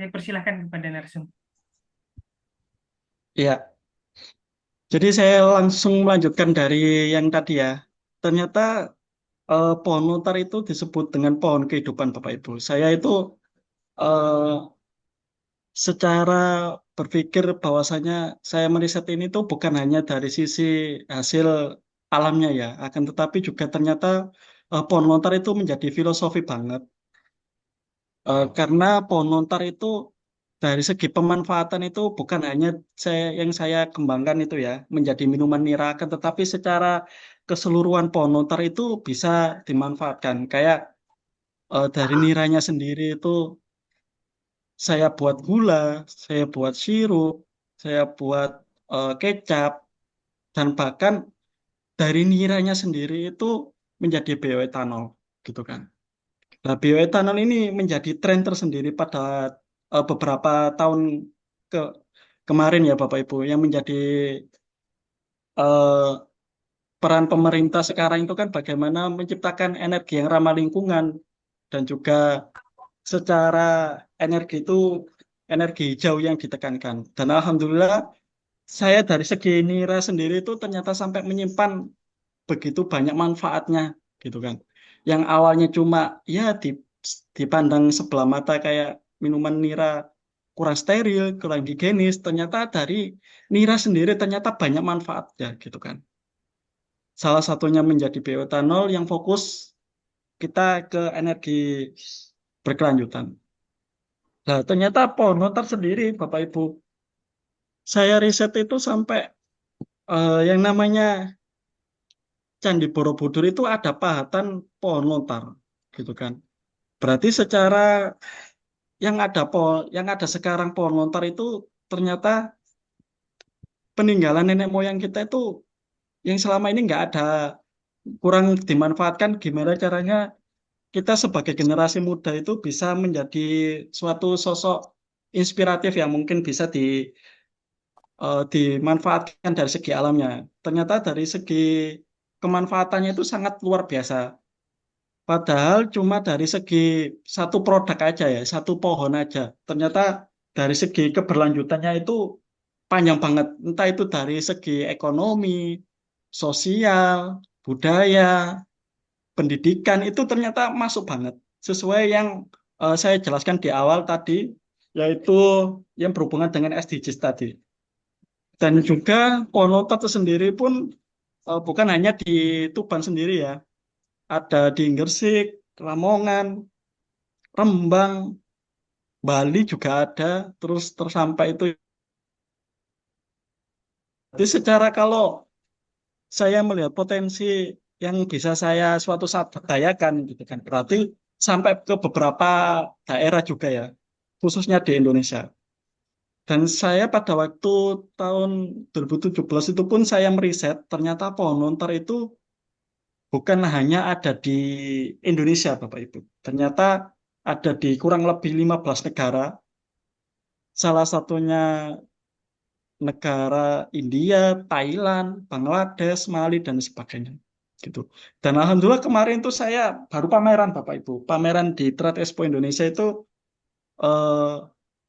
Saya persilahkan kepada narasumber. Ya, jadi saya langsung melanjutkan dari yang tadi ya. Ternyata pohon lontar itu disebut dengan pohon kehidupan Bapak Ibu. Saya itu eh, secara berpikir bahwasanya saya meriset ini tuh bukan hanya dari sisi hasil alamnya ya, akan tetapi juga ternyata pohon lontar itu menjadi filosofi banget. Karena pohon lontar itu dari segi pemanfaatan itu bukan hanya yang saya kembangkan itu ya menjadi minuman nira, akan tetapi secara keseluruhan pohon lontar itu bisa dimanfaatkan. Kayak dari niranya sendiri itu saya buat gula, saya buat sirup, saya buat kecap, dan bahkan dari niranya sendiri itu menjadi bioetanol, gitu kan. Nah, bioetanol ini menjadi tren tersendiri pada beberapa tahun ke kemarin ya Bapak Ibu, yang menjadi eh, peran pemerintah sekarang itu kan bagaimana menciptakan energi yang ramah lingkungan dan juga secara energi itu energi hijau yang ditekankan. Dan alhamdulillah saya dari segi nira sendiri itu ternyata sampai menyimpan begitu banyak manfaatnya gitu kan. Yang awalnya cuma ya dipandang sebelah mata kayak minuman nira kurang steril, kurang higienis, ternyata dari nira sendiri ternyata banyak manfaatnya gitu kan. Salah satunya menjadi bioetanol yang fokus kita ke energi berkelanjutan. Nah, ternyata pohon lontar sendiri, Bapak Ibu, saya riset itu sampai yang namanya Candi Borobudur itu ada pahatan pohon lontar, gitu kan. Berarti secara yang ada sekarang pohon lontar itu ternyata peninggalan nenek moyang kita itu yang selama ini nggak ada, kurang dimanfaatkan. Gimana caranya kita sebagai generasi muda itu bisa menjadi suatu sosok inspiratif yang mungkin bisa dimanfaatkan dari segi alamnya. Ternyata dari segi kemanfaatannya itu sangat luar biasa. Padahal cuma dari segi satu produk aja ya, satu pohon aja. Ternyata dari segi keberlanjutannya itu panjang banget. Entah itu dari segi ekonomi, sosial, budaya, pendidikan itu ternyata masuk banget. Sesuai yang saya jelaskan di awal tadi, yaitu yang berhubungan dengan SDGs tadi. Dan juga Ponoto itu sendiri pun bukan hanya di Tuban sendiri ya, ada di Gresik, Lamongan, Rembang, Bali juga ada, terus tersampai itu. Jadi secara kalau saya melihat potensi yang bisa saya suatu saat berdayakan gitu kan, berarti sampai ke beberapa daerah juga ya, khususnya di Indonesia. Dan saya pada waktu tahun 2017 itu pun saya meriset, ternyata pohon lontar itu bukan hanya ada di Indonesia, Bapak Ibu. Ternyata ada di kurang lebih 15 negara, salah satunya negara India, Thailand, Bangladesh, Mali, dan sebagainya. Gitu. Dan alhamdulillah kemarin itu saya baru pameran, Bapak Ibu. Pameran di Trade Expo Indonesia itu eh,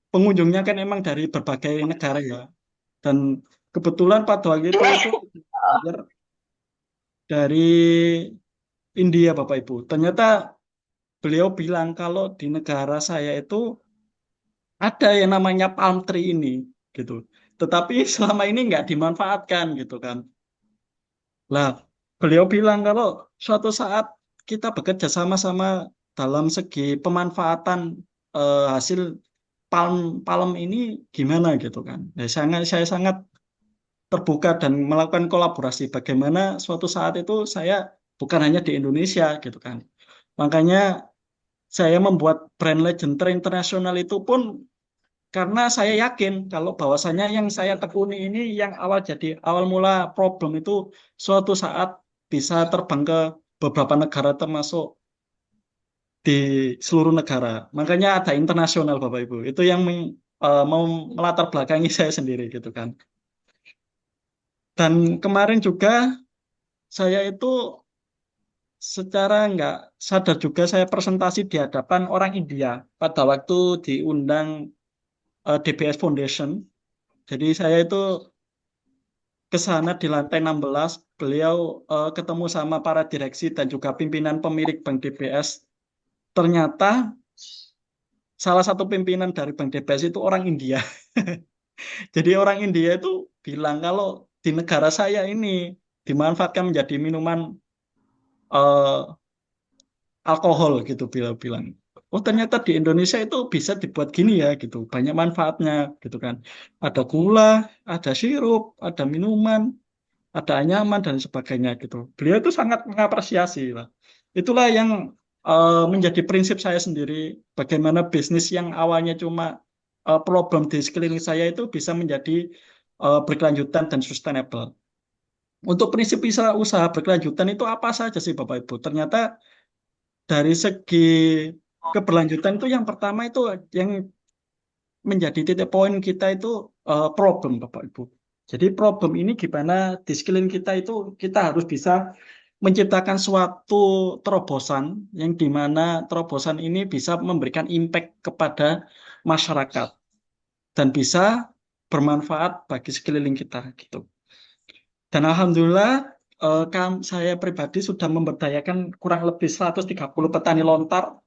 pengunjungnya kan emang dari berbagai negara ya. Dan kebetulan pada waktu itu dari India, Bapak Ibu. Ternyata beliau bilang kalau di negara saya itu ada yang namanya palm tree ini, gitu. Tetapi selama ini nggak dimanfaatkan, gitu kan. Lah, beliau bilang kalau suatu saat kita bekerja sama-sama dalam segi pemanfaatan hasil palm palm ini gimana, gitu kan. Saya sangat terbuka dan melakukan kolaborasi. Bagaimana suatu saat itu saya bukan hanya di Indonesia, gitu kan. Makanya saya membuat brand Legend Internasional itu pun karena saya yakin kalau bahwasanya yang saya tekuni ini yang awal mula problem itu suatu saat bisa terbang ke beberapa negara termasuk di seluruh negara. Makanya ada internasional Bapak Ibu. Itu yang mau melatar belakangi saya sendiri gitu kan. Dan kemarin juga saya itu secara nggak sadar juga saya presentasi di hadapan orang India pada waktu diundang. DBS Foundation. Jadi saya itu ke sana di lantai 16. Beliau ketemu sama para direksi dan juga pimpinan pemilik Bank DBS. Ternyata salah satu pimpinan dari Bank DBS itu orang India. Jadi orang India itu bilang kalau di negara saya ini dimanfaatkan menjadi minuman eh, alkohol gitu bilang. Oh ternyata di Indonesia itu bisa dibuat gini ya gitu. Banyak manfaatnya gitu kan. Ada gula, ada sirup, ada minuman, ada anyaman dan sebagainya gitu. Beliau itu sangat mengapresiasi lah. Itulah yang menjadi prinsip saya sendiri. Bagaimana bisnis yang awalnya cuma problem di sekeliling saya itu bisa menjadi berkelanjutan dan sustainable. Untuk prinsip usaha berkelanjutan itu apa saja sih Bapak Ibu? Ternyata dari segi keberlanjutan itu yang pertama itu yang menjadi titik poin kita itu problem Bapak Ibu. Jadi problem ini gimana di sekeliling kita itu kita harus bisa menciptakan suatu terobosan yang dimana terobosan ini bisa memberikan impact kepada masyarakat dan bisa bermanfaat bagi sekeliling kita gitu. Dan alhamdulillah saya pribadi sudah memberdayakan kurang lebih 130 petani lontar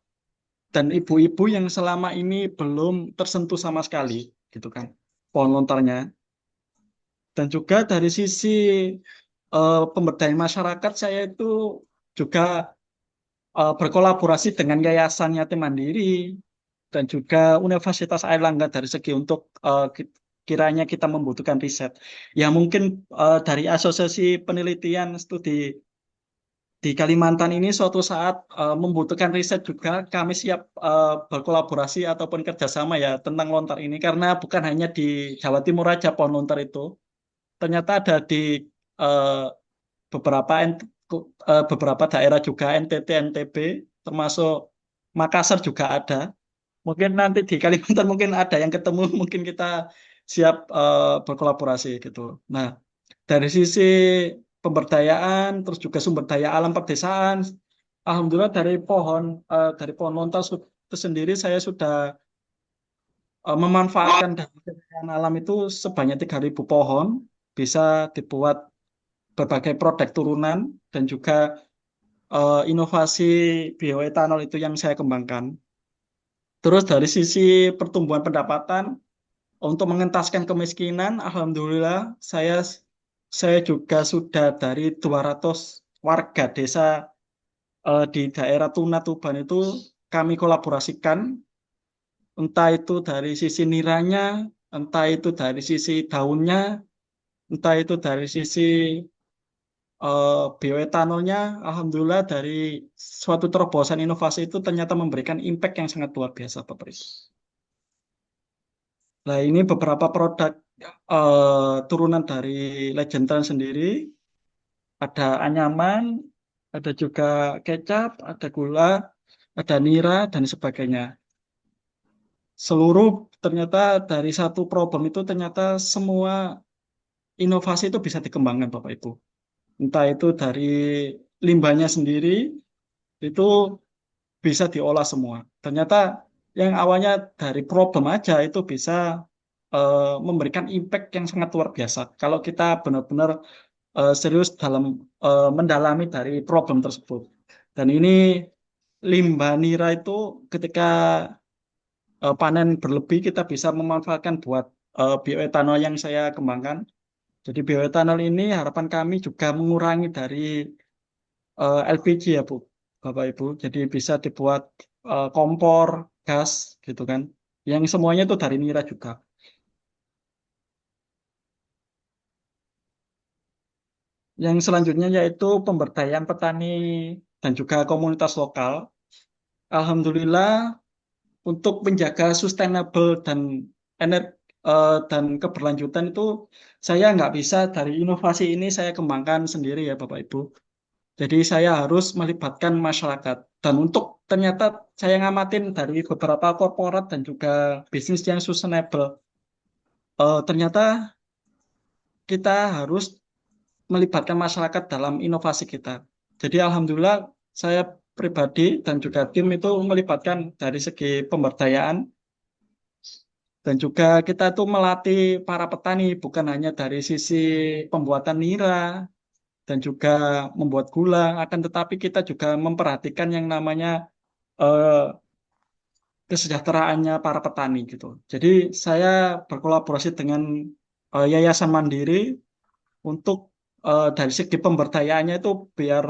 dan ibu-ibu yang selama ini belum tersentuh sama sekali gitu kan pohon lontarnya. Dan juga dari sisi pemberdayaan masyarakat saya itu juga berkolaborasi dengan Yayasan Yatim Mandiri dan juga Universitas Airlangga dari segi untuk kiranya kita membutuhkan riset. Ya mungkin dari Asosiasi Penelitian Studi di Kalimantan ini suatu saat membutuhkan riset juga, kami siap berkolaborasi ataupun kerjasama ya tentang lontar ini karena bukan hanya di Jawa Timur aja pohon lontar itu, ternyata ada di eh, beberapa beberapa daerah juga NTT, NTB, termasuk Makassar juga ada. Mungkin nanti di Kalimantan mungkin ada yang ketemu, mungkin kita siap berkolaborasi gitu. Nah, dari sisi pemberdayaan, terus juga sumber daya alam pedesaan, alhamdulillah dari pohon lontar itu sendiri saya sudah memanfaatkan dari kekayaan alam itu sebanyak 3.000 pohon, bisa dibuat berbagai produk turunan dan juga inovasi bioetanol itu yang saya kembangkan. Terus dari sisi pertumbuhan pendapatan, untuk mengentaskan kemiskinan, alhamdulillah saya juga sudah dari 200 warga desa di daerah Tuna Tuban itu kami kolaborasikan, entah itu dari sisi niranya, entah itu dari sisi daunnya, entah itu dari sisi bioetanolnya, alhamdulillah dari suatu terobosan inovasi itu ternyata memberikan impact yang sangat luar biasa, Pak Pris. Nah, ini beberapa produk turunan dari Legend Trend sendiri. Ada anyaman, ada juga kecap, ada gula, ada nira, dan sebagainya. Seluruh ternyata dari satu problem itu ternyata semua inovasi itu bisa dikembangkan, Bapak Ibu. Entah itu dari limbahnya sendiri, itu bisa diolah semua. Ternyata yang awalnya dari problem aja itu bisa memberikan impact yang sangat luar biasa. Kalau kita benar-benar serius dalam mendalami dari problem tersebut. Dan ini limbah nira itu ketika panen berlebih kita bisa memanfaatkan buat bioetanol yang saya kembangkan. Jadi bioetanol ini harapan kami juga mengurangi dari LPG ya Bu, Bapak Ibu. Jadi bisa dibuat kompor, gas gitu kan. Yang semuanya itu dari nira juga. Yang selanjutnya yaitu pemberdayaan petani dan juga komunitas lokal. Alhamdulillah untuk menjaga sustainable dan dan keberlanjutan itu saya nggak bisa dari inovasi ini saya kembangkan sendiri ya Bapak Ibu. Jadi saya harus melibatkan masyarakat. Dan untuk ternyata saya ngamatin dari beberapa korporat dan juga bisnis yang sustainable. Ternyata kita harus melibatkan masyarakat dalam inovasi kita. Jadi alhamdulillah saya pribadi dan juga tim itu melibatkan dari segi pemberdayaan Dan juga kita tuh melatih para petani bukan hanya dari sisi pembuatan nira dan juga membuat gula, akan tetapi kita juga memperhatikan yang namanya eh, kesejahteraannya para petani gitu. Jadi saya berkolaborasi dengan Yayasan Mandiri untuk dari segi pemberdayaannya itu biar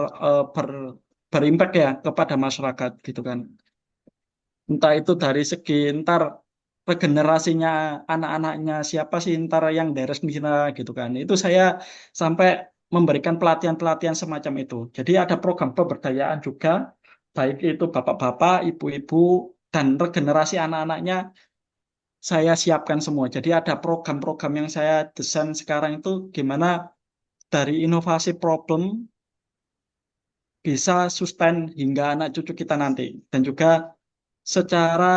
berimpact ya kepada masyarakat gitu kan. Entah itu dari segi ntar regenerasinya anak-anaknya siapa sih ntar yang deres Mira gitu kan. Itu saya sampai memberikan pelatihan-pelatihan semacam itu. Jadi ada program pemberdayaan juga, baik itu bapak-bapak, ibu-ibu, dan regenerasi anak-anaknya saya siapkan semua. Jadi ada program-program yang saya desain sekarang itu gimana dari inovasi problem bisa sustain hingga anak cucu kita nanti. Dan juga secara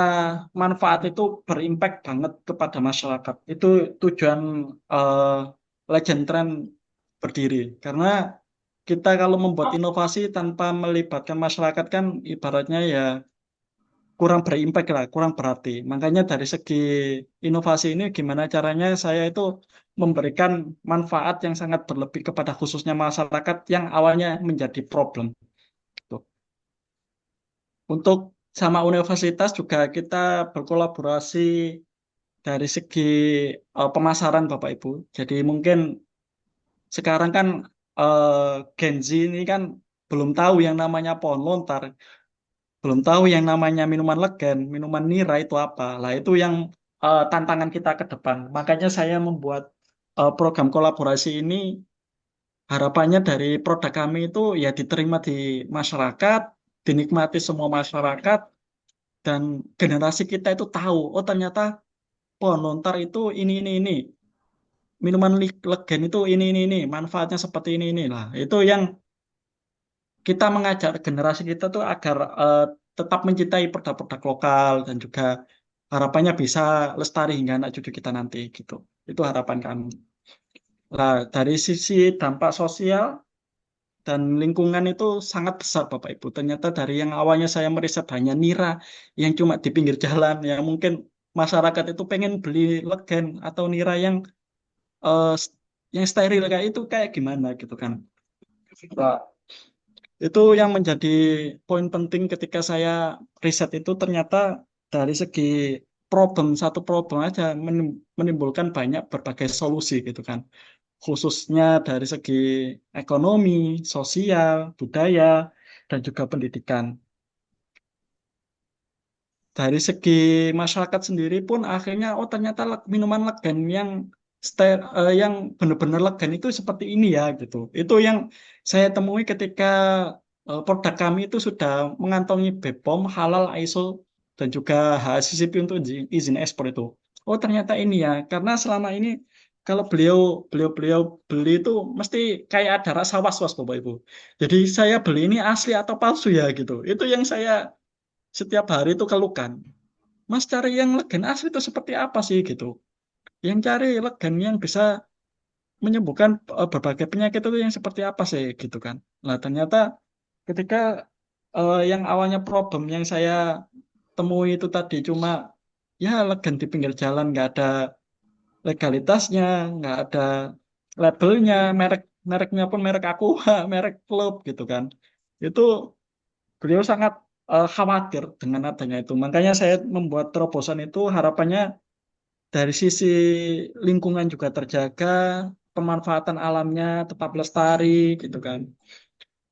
manfaat itu berimpact banget kepada masyarakat. Itu tujuan eh, Legend Trend berdiri. Karena kita kalau membuat inovasi tanpa melibatkan masyarakat kan ibaratnya ya kurang berimpact lah, kurang berarti. Makanya dari segi inovasi ini gimana caranya saya itu memberikan manfaat yang sangat berlebih kepada khususnya masyarakat yang awalnya menjadi problem. Tuh. Untuk sama universitas juga kita berkolaborasi dari segi pemasaran Bapak Ibu. Jadi mungkin sekarang kan eh, Gen Z ini kan belum tahu yang namanya pohon lontar, belum tahu yang namanya minuman legen, minuman nira itu apa. Lah itu yang tantangan kita ke depan. Makanya saya membuat program kolaborasi ini harapannya dari produk kami itu ya diterima di masyarakat, dinikmati semua masyarakat, dan generasi kita itu tahu, oh ternyata pohon lontar itu ini. Minuman legen itu ini. Manfaatnya seperti ini lah. Itu yang kita mengajak generasi kita tuh agar tetap mencintai produk-produk lokal dan juga harapannya bisa lestari hingga anak cucu kita nanti gitu. Itu harapan kami. Nah, dari sisi dampak sosial dan lingkungan itu sangat besar Bapak Ibu. Ternyata dari yang awalnya saya meriset hanya nira yang cuma di pinggir jalan, yang mungkin masyarakat itu pengen beli legen atau nira eh, yang steril kayak itu kayak gimana gitu kan. Nah, itu yang menjadi poin penting ketika saya riset itu ternyata dari segi satu problem aja menimbulkan banyak berbagai solusi gitu kan. Khususnya dari segi ekonomi, sosial, budaya, dan juga pendidikan. Dari segi masyarakat sendiri pun akhirnya oh ternyata minuman legan yang benar-benar legan itu seperti ini ya gitu. Itu yang saya temui ketika produk kami itu sudah mengantongi BPOM, halal, ISO, dan juga HACCP untuk izin ekspor itu. Oh ternyata ini ya, karena selama ini kalau beliau beli itu mesti kayak ada rasa was-was Bapak Ibu. Jadi saya beli ini asli atau palsu ya gitu. Itu yang saya setiap hari itu keluhkan. Mas cari yang legen asli itu seperti apa sih gitu. Yang cari legen yang bisa menyembuhkan berbagai penyakit itu yang seperti apa sih gitu kan. Nah ternyata ketika yang awalnya problem yang saya temui itu tadi cuma ya legen di pinggir jalan nggak ada legalitasnya, nggak ada labelnya, mereknya pun merek Aqua, merek Club gitu kan. Itu beliau sangat khawatir dengan adanya itu. Makanya saya membuat terobosan itu harapannya dari sisi lingkungan juga terjaga, pemanfaatan alamnya tetap lestari gitu kan.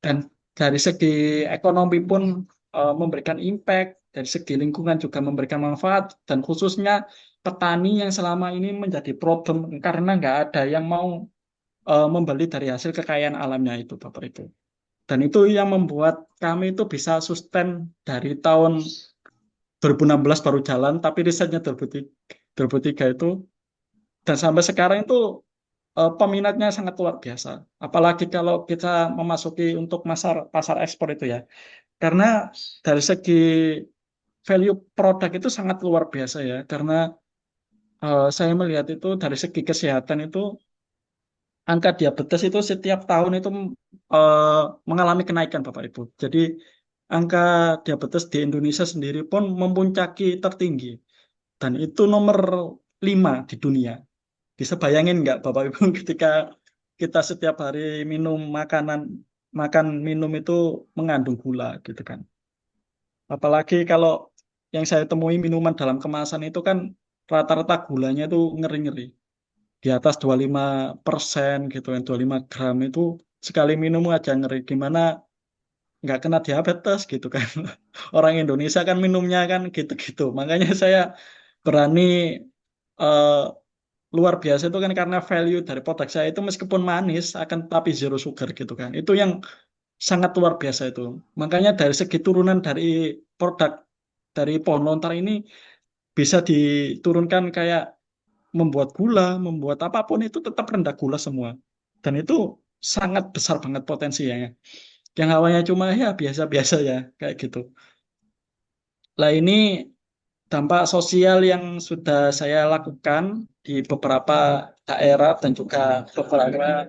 Dan dari segi ekonomi pun memberikan impact, dari segi lingkungan juga memberikan manfaat, dan khususnya petani yang selama ini menjadi problem karena nggak ada yang mau membeli dari hasil kekayaan alamnya itu, Bapak Ibu. Dan itu yang membuat kami itu bisa sustain dari tahun 2016 baru jalan, tapi risetnya 2003 itu, dan sampai sekarang itu peminatnya sangat luar biasa. Apalagi kalau kita memasuki untuk pasar ekspor itu ya. Karena dari segi value produk itu sangat luar biasa ya. Karena saya melihat itu dari segi kesehatan itu angka diabetes itu setiap tahun itu eh, mengalami kenaikan Bapak Ibu. Jadi angka diabetes di Indonesia sendiri pun mempuncaki tertinggi. dan itu nomor 5 di dunia. Bisa bayangin nggak Bapak Ibu ketika kita setiap hari minum makanan, makan minum itu mengandung gula gitu kan. Apalagi kalau yang saya temui minuman dalam kemasan itu kan rata-rata gulanya itu ngeri-ngeri. Di atas 25% gitu kan, 25 gram itu sekali minum aja ngeri. Gimana nggak kena diabetes gitu kan. Orang Indonesia kan minumnya kan gitu-gitu. Makanya saya berani eh, luar biasa itu kan karena value dari produk saya itu meskipun manis akan tapi zero sugar gitu kan. Itu yang sangat luar biasa itu. Makanya dari segi turunan dari produk dari pohon lontar ini bisa diturunkan kayak membuat gula, membuat apapun itu tetap rendah gula semua. Dan itu sangat besar banget potensinya. Yang awalnya cuma ya biasa-biasa ya kayak gitu. Lah ini dampak sosial yang sudah saya lakukan di beberapa daerah dan juga beberapa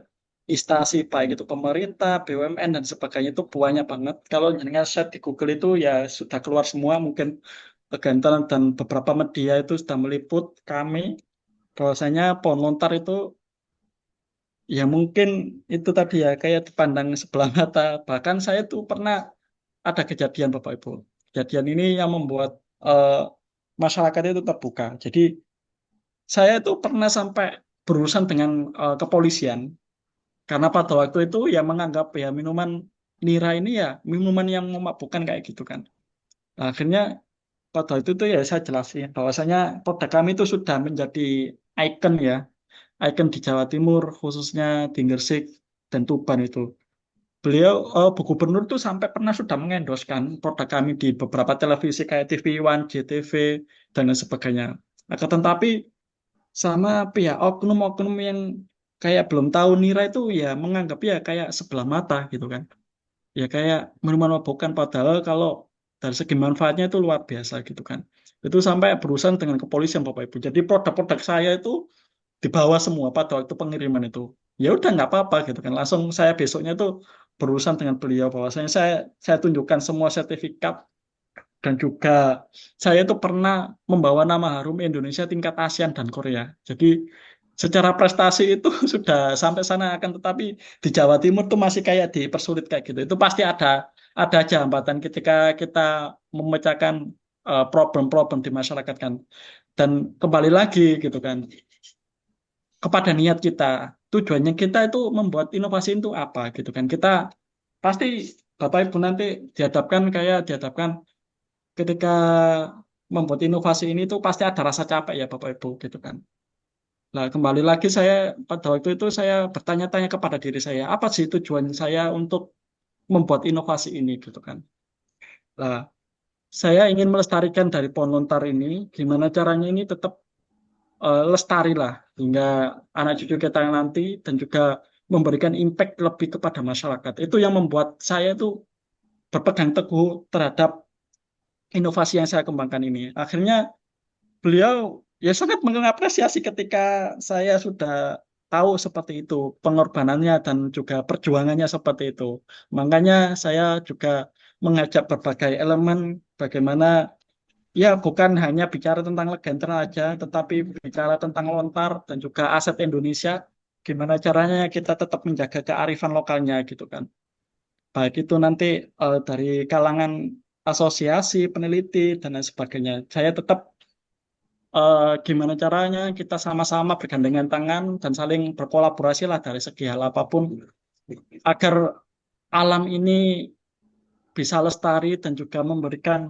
instansi baik itu pemerintah, BUMN dan sebagainya itu banyak banget. Kalau jenengan search di Google itu ya sudah keluar semua mungkin kegantaran dan beberapa media itu sudah meliput kami bahwasanya pohon lontar itu ya mungkin itu tadi ya kayak dipandang sebelah mata. Bahkan saya tuh pernah ada kejadian Bapak Ibu. Kejadian ini yang membuat eh, masyarakat itu terbuka. Jadi saya itu pernah sampai berurusan dengan kepolisian karena pada waktu itu ya menganggap ya minuman nira ini ya minuman yang memabukkan kayak gitu kan. Nah, akhirnya pada waktu itu ya saya jelasin bahwasanya produk kami itu sudah menjadi ikon ya, ikon di Jawa Timur khususnya di Gresik dan Tuban itu. Beliau, Bu Gubernur tuh sampai pernah sudah mengendoskan produk kami di beberapa televisi kayak TV One, JTV, dan lain sebagainya. Akan tetapi sama pihak oknum-oknum yang kayak belum tahu nira itu ya menganggap ya kayak sebelah mata gitu kan. Ya kayak minuman bukan padahal kalau dari segi manfaatnya itu luar biasa gitu kan. Itu sampai berurusan dengan kepolisian Bapak Ibu. Jadi produk-produk saya itu dibawa semua pada waktu pengiriman itu. Ya udah nggak apa-apa gitu kan. Langsung saya besoknya tuh berurusan dengan beliau bahwasanya saya tunjukkan semua sertifikat dan juga saya itu pernah membawa nama harum Indonesia tingkat ASEAN dan Korea. Jadi secara prestasi itu sudah sampai sana akan tetapi di Jawa Timur tuh masih kayak dipersulit kayak gitu. Itu pasti ada aja hambatan ketika kita memecahkan problem-problem di masyarakat kan. Dan kembali lagi gitu kan kepada niat kita. Tujuannya kita itu membuat inovasi itu apa gitu kan. Kita pasti Bapak Ibu nanti dihadapkan ketika membuat inovasi ini tuh pasti ada rasa capek ya Bapak Ibu gitu kan. Nah, kembali lagi saya pada waktu itu saya bertanya-tanya kepada diri saya, apa sih tujuan saya untuk membuat inovasi ini gitu kan. Nah, saya ingin melestarikan dari pohon lontar ini, gimana caranya ini tetap lestari lah hingga anak cucu kita yang nanti dan juga memberikan impact lebih kepada masyarakat. Itu yang membuat saya itu berpegang teguh terhadap inovasi yang saya kembangkan ini. Akhirnya beliau ya sangat mengapresiasi ketika saya sudah tahu seperti itu pengorbanannya dan juga perjuangannya seperti itu. Makanya saya juga mengajak berbagai elemen bagaimana ya bukan hanya bicara tentang Legender aja, tetapi bicara tentang lontar dan juga aset Indonesia. Gimana caranya kita tetap menjaga kearifan lokalnya gitu kan. Baik itu nanti dari kalangan asosiasi, peneliti dan lain sebagainya. Saya tetap gimana caranya kita sama-sama bergandengan tangan dan saling berkolaborasi lah dari segi hal apapun agar alam ini bisa lestari dan juga memberikan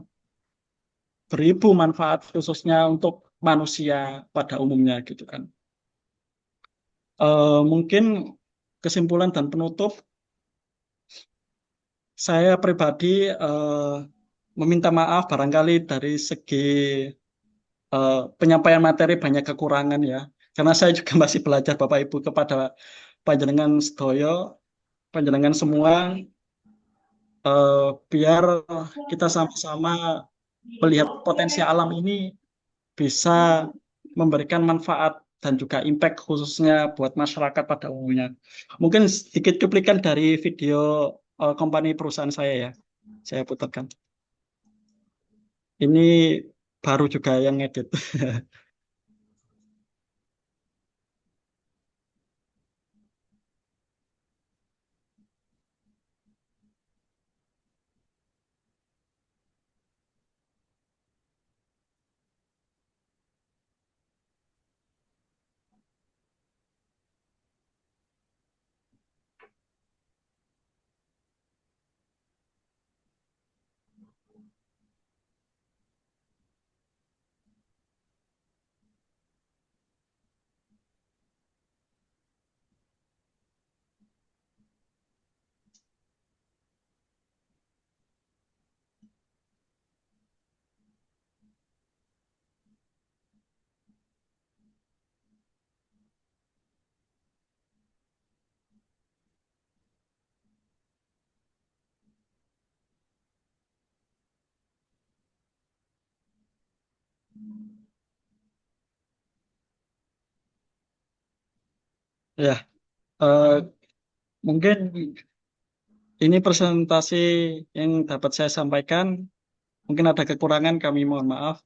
beribu manfaat khususnya untuk manusia pada umumnya gitu kan. Mungkin kesimpulan dan penutup saya pribadi meminta maaf barangkali dari segi penyampaian materi banyak kekurangan ya. Karena saya juga masih belajar Bapak Ibu kepada panjenengan sedoyo, panjenengan semua eh, biar kita sama-sama melihat potensi alam ini bisa memberikan manfaat dan juga impact khususnya buat masyarakat pada umumnya. Mungkin sedikit cuplikan dari video company perusahaan saya ya, saya putarkan. Ini baru juga yang ngedit. Ya, eh, mungkin ini presentasi yang dapat saya sampaikan. Mungkin ada kekurangan, kami mohon maaf.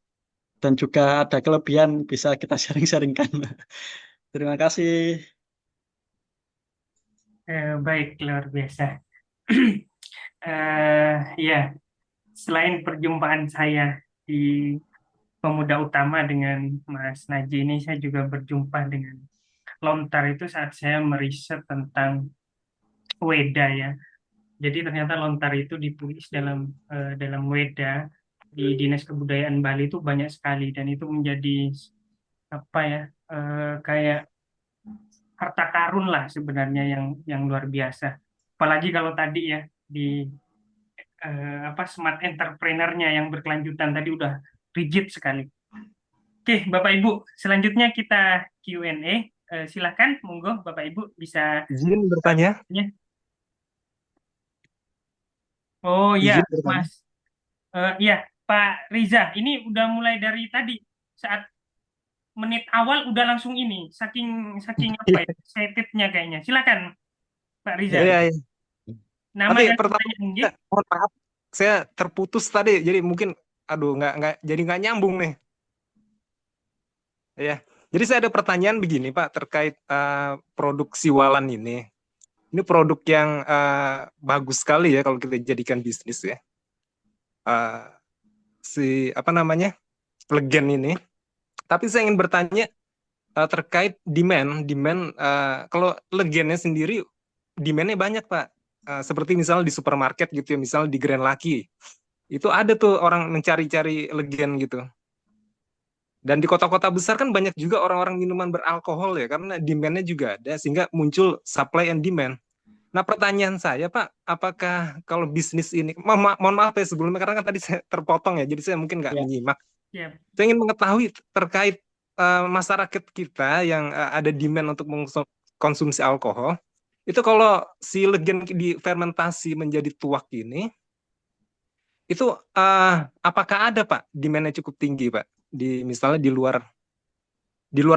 Dan juga ada kelebihan, bisa kita sharing-sharingkan. Terima kasih. Baik, luar biasa. Ya, selain perjumpaan saya di Pemuda Utama dengan Mas Naji ini, saya juga berjumpa dengan Lontar itu saat saya meriset tentang Weda ya. Jadi ternyata Lontar itu ditulis dalam Weda di Dinas Kebudayaan Bali itu banyak sekali dan itu menjadi apa ya kayak harta karun lah sebenarnya yang luar biasa. Apalagi kalau tadi ya di apa smart entrepreneur-nya yang berkelanjutan tadi udah rigid sekali. Oke, Bapak Ibu, selanjutnya kita Q&A. Silakan, monggo Bapak Ibu bisa Izin bertanya, tanya. Oh iya, izin bertanya. Mas. Iya, Pak Riza. Ini udah mulai dari tadi saat menit awal udah langsung ini, saking saking apa ya, excitednya kayaknya. Silakan, Pak Riza. Iya, iya. Nama Tapi dan pertama, pertanyaan nggih. mohon maaf, saya terputus tadi, jadi mungkin, aduh, jadi nggak nyambung nih. Ya, jadi saya ada pertanyaan begini, Pak, terkait produk Siwalan ini. Ini produk yang bagus sekali ya kalau kita jadikan bisnis ya. Eh, si apa namanya, Legen ini. Tapi saya ingin bertanya terkait demand kalau Legennya sendiri demandnya banyak Pak. Seperti misalnya di supermarket gitu ya, misalnya di Grand Lucky itu ada tuh orang mencari-cari Legen gitu. Dan di kota-kota besar kan banyak juga orang-orang minuman beralkohol ya, karena demandnya juga ada sehingga muncul supply and demand. Nah pertanyaan saya Pak, apakah kalau bisnis ini, mohon maaf ya sebelumnya karena kan tadi saya terpotong ya, jadi saya mungkin nggak Ya, menyimak. Ya, Saya ingin mengetahui terkait masyarakat kita yang ada demand untuk mengkonsumsi alkohol. Itu kalau si Legen difermentasi menjadi tuak ini, itu apakah ada Pak demandnya cukup tinggi Pak? Di misalnya di luar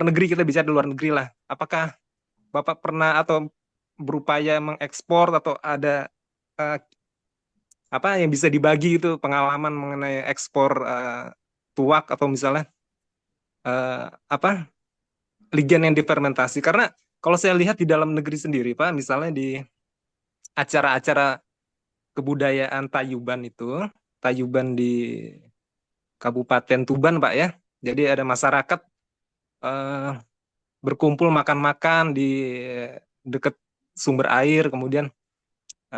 negeri, kita bisa di luar negeri lah. Apakah Bapak pernah atau berupaya mengekspor atau ada eh, apa yang bisa dibagi itu pengalaman mengenai ekspor tuak atau misalnya apa ligen yang difermentasi? Karena kalau saya lihat di dalam negeri sendiri Pak, misalnya di acara-acara kebudayaan Tayuban itu, Tayuban di Kabupaten Tuban Pak ya. Jadi ada masyarakat eh, berkumpul makan-makan di dekat sumber air, kemudian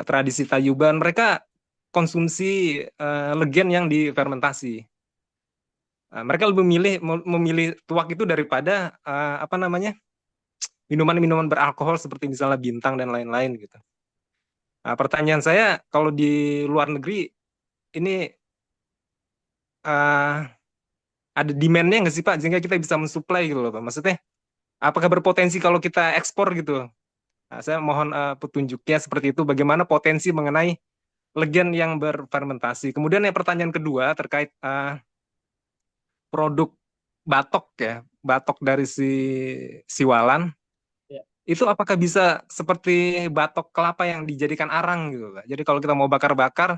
tradisi Tayuban mereka konsumsi legen yang difermentasi. Mereka lebih memilih tuak itu daripada apa namanya minuman-minuman beralkohol seperti misalnya bintang dan lain-lain gitu. Nah, pertanyaan saya kalau di luar negeri ini uh, ada demand-nya nggak sih Pak sehingga kita bisa mensuplai gitu loh Pak. Maksudnya apakah berpotensi kalau kita ekspor gitu? Nah, saya mohon petunjuknya seperti itu. Bagaimana potensi mengenai legen yang berfermentasi. Kemudian yang pertanyaan kedua terkait produk batok ya, batok dari si Siwalan. ya. Itu apakah bisa seperti batok kelapa yang dijadikan arang gitu Pak? Jadi kalau kita mau bakar-bakar,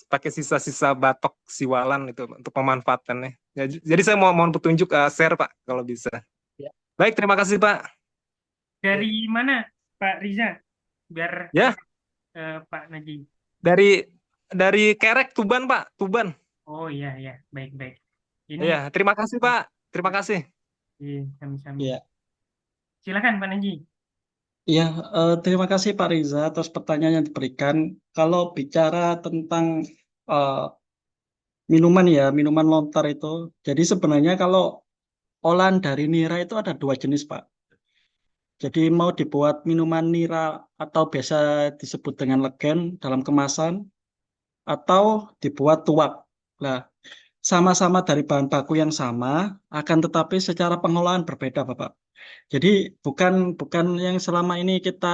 pakai sisa-sisa batok siwalan itu untuk pemanfaatannya. Ya, jadi saya mohon petunjuk share Pak kalau bisa. Ya. Baik, terima kasih Pak. Dari mana Pak Riza? Biar Ya, Pak Naji. dari Kerek Tuban Pak, Tuban. Oh iya ya, baik-baik. Ini Ya, terima kasih Pak. Terima kasih. sami-sami. Ya, Silakan Pak Naji. ya, terima kasih Pak Riza atas pertanyaan yang diberikan. Kalau bicara tentang eh, minuman ya, minuman lontar itu. Jadi sebenarnya kalau olahan dari nira itu ada dua jenis, Pak. Jadi mau dibuat minuman nira atau biasa disebut dengan legen dalam kemasan atau dibuat tuak. Nah, sama-sama dari bahan baku yang sama, akan tetapi secara pengolahan berbeda, Bapak. Jadi bukan bukan yang selama ini kita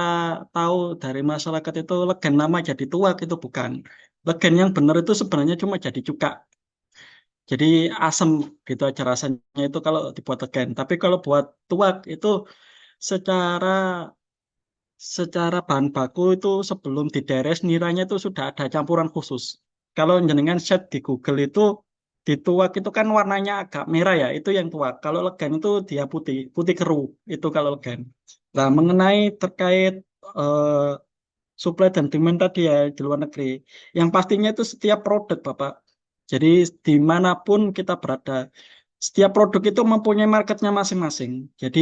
tahu dari masyarakat itu legen nama jadi tuak itu bukan. Legen yang benar itu sebenarnya cuma jadi cuka. Jadi asam gitu aja rasanya itu kalau dibuat legen. Tapi kalau buat tuak itu secara secara bahan baku itu sebelum dideres niranya itu sudah ada campuran khusus. Kalau jenengan set di Google itu di tuak itu kan warnanya agak merah ya, itu yang tuak. Kalau legen itu dia putih, putih keruh itu kalau legen. Nah, mengenai terkait eh, supply dan demand tadi ya di luar negeri, yang pastinya itu setiap produk Bapak. Jadi dimanapun kita berada, setiap produk itu mempunyai marketnya masing-masing. Jadi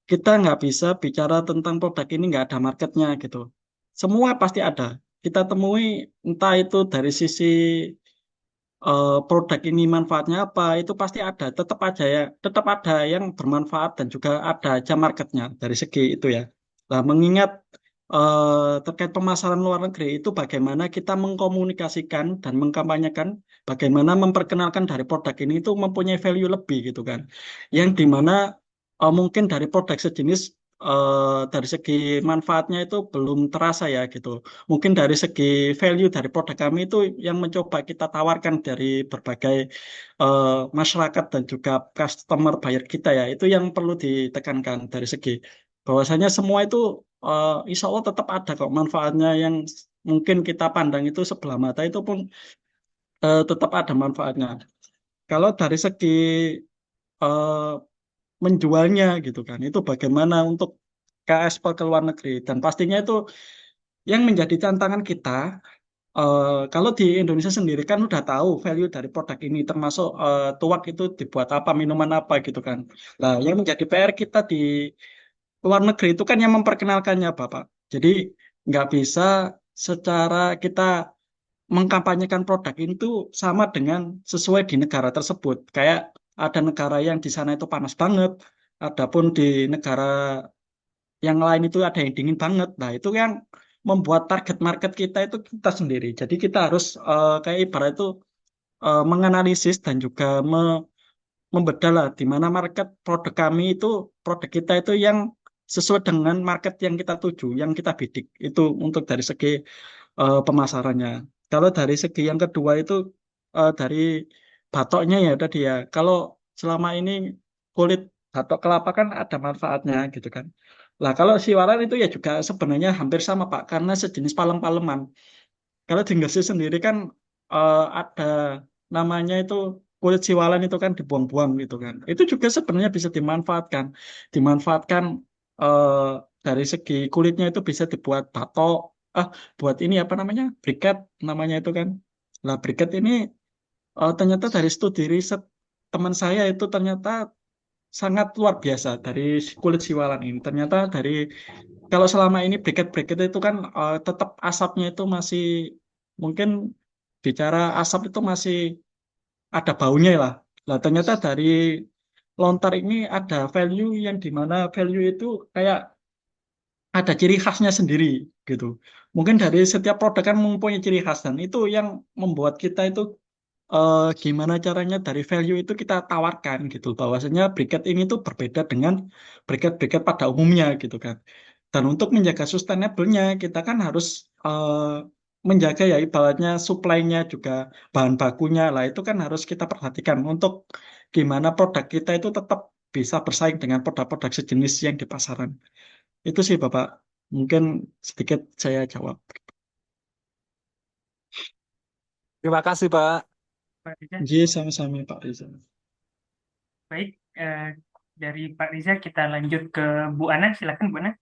kita nggak bisa bicara tentang produk ini nggak ada marketnya gitu. Semua pasti ada. Kita temui entah itu dari sisi produk ini manfaatnya apa, itu pasti ada. Tetap aja ya, tetap ada yang bermanfaat dan juga ada aja marketnya dari segi itu ya. Nah, mengingat terkait pemasaran luar negeri itu bagaimana kita mengkomunikasikan dan mengkampanyekan, bagaimana memperkenalkan dari produk ini itu mempunyai value lebih gitu kan. Yang dimana mungkin dari produk sejenis dari segi manfaatnya itu belum terasa ya gitu. Mungkin dari segi value dari produk kami itu yang mencoba kita tawarkan dari berbagai eh, masyarakat dan juga customer buyer kita ya, itu yang perlu ditekankan dari segi bahwasanya semua itu insya Allah tetap ada kok manfaatnya yang mungkin kita pandang itu sebelah mata itu pun tetap ada manfaatnya. Kalau dari segi eh, menjualnya gitu kan, itu bagaimana untuk ekspor ke luar negeri dan pastinya itu yang menjadi tantangan kita. Kalau di Indonesia sendiri kan udah tahu value dari produk ini, termasuk tuak itu dibuat apa, minuman apa gitu kan. Nah, yang menjadi PR kita di luar negeri itu kan yang memperkenalkannya, Bapak. Jadi nggak bisa secara kita mengkampanyekan produk ini tuh sama dengan sesuai di negara tersebut. Kayak ada negara yang di sana itu panas banget, adapun di negara yang lain itu ada yang dingin banget. Nah, itu yang membuat target market kita itu kita sendiri. Jadi kita harus kayak ibarat itu menganalisis dan juga membedah lah di mana market produk kami itu produk kita itu yang sesuai dengan market yang kita tuju, yang kita bidik. Itu untuk dari segi pemasarannya. Kalau dari segi yang kedua itu dari batoknya ya tadi ya. Kalau selama ini kulit batok kelapa kan ada manfaatnya gitu kan. Lah kalau siwalan itu ya juga sebenarnya hampir sama Pak karena sejenis palem-paleman. Kalau di Gresik sendiri kan ada namanya itu kulit siwalan itu kan dibuang-buang gitu kan. Itu juga sebenarnya bisa dimanfaatkan. Dimanfaatkan eh, dari segi kulitnya itu bisa dibuat batok, buat ini apa namanya? Briket namanya itu kan. Lah briket ini ternyata dari studi riset teman saya itu ternyata sangat luar biasa dari kulit siwalan ini. Ternyata dari kalau selama ini briket-briket itu kan tetap asapnya itu masih mungkin bicara asap itu masih ada baunya lah. Nah, ternyata dari lontar ini ada value yang dimana value itu kayak ada ciri khasnya sendiri gitu. Mungkin dari setiap produk kan mempunyai ciri khas dan itu yang membuat kita itu gimana caranya dari value itu kita tawarkan gitu bahwasanya briket ini tuh berbeda dengan briket-briket pada umumnya gitu kan. Dan untuk menjaga sustainable-nya kita kan harus menjaga ya ibaratnya supply-nya juga bahan bakunya lah itu kan harus kita perhatikan untuk gimana produk kita itu tetap bisa bersaing dengan produk-produk sejenis yang di pasaran. Itu sih Bapak, mungkin sedikit saya jawab. Terima kasih, Pak. Pak Riza. Ji, sama-sama Pak Riza. Baik, dari Pak Riza kita lanjut ke Bu Ana. Silakan Bu Ana.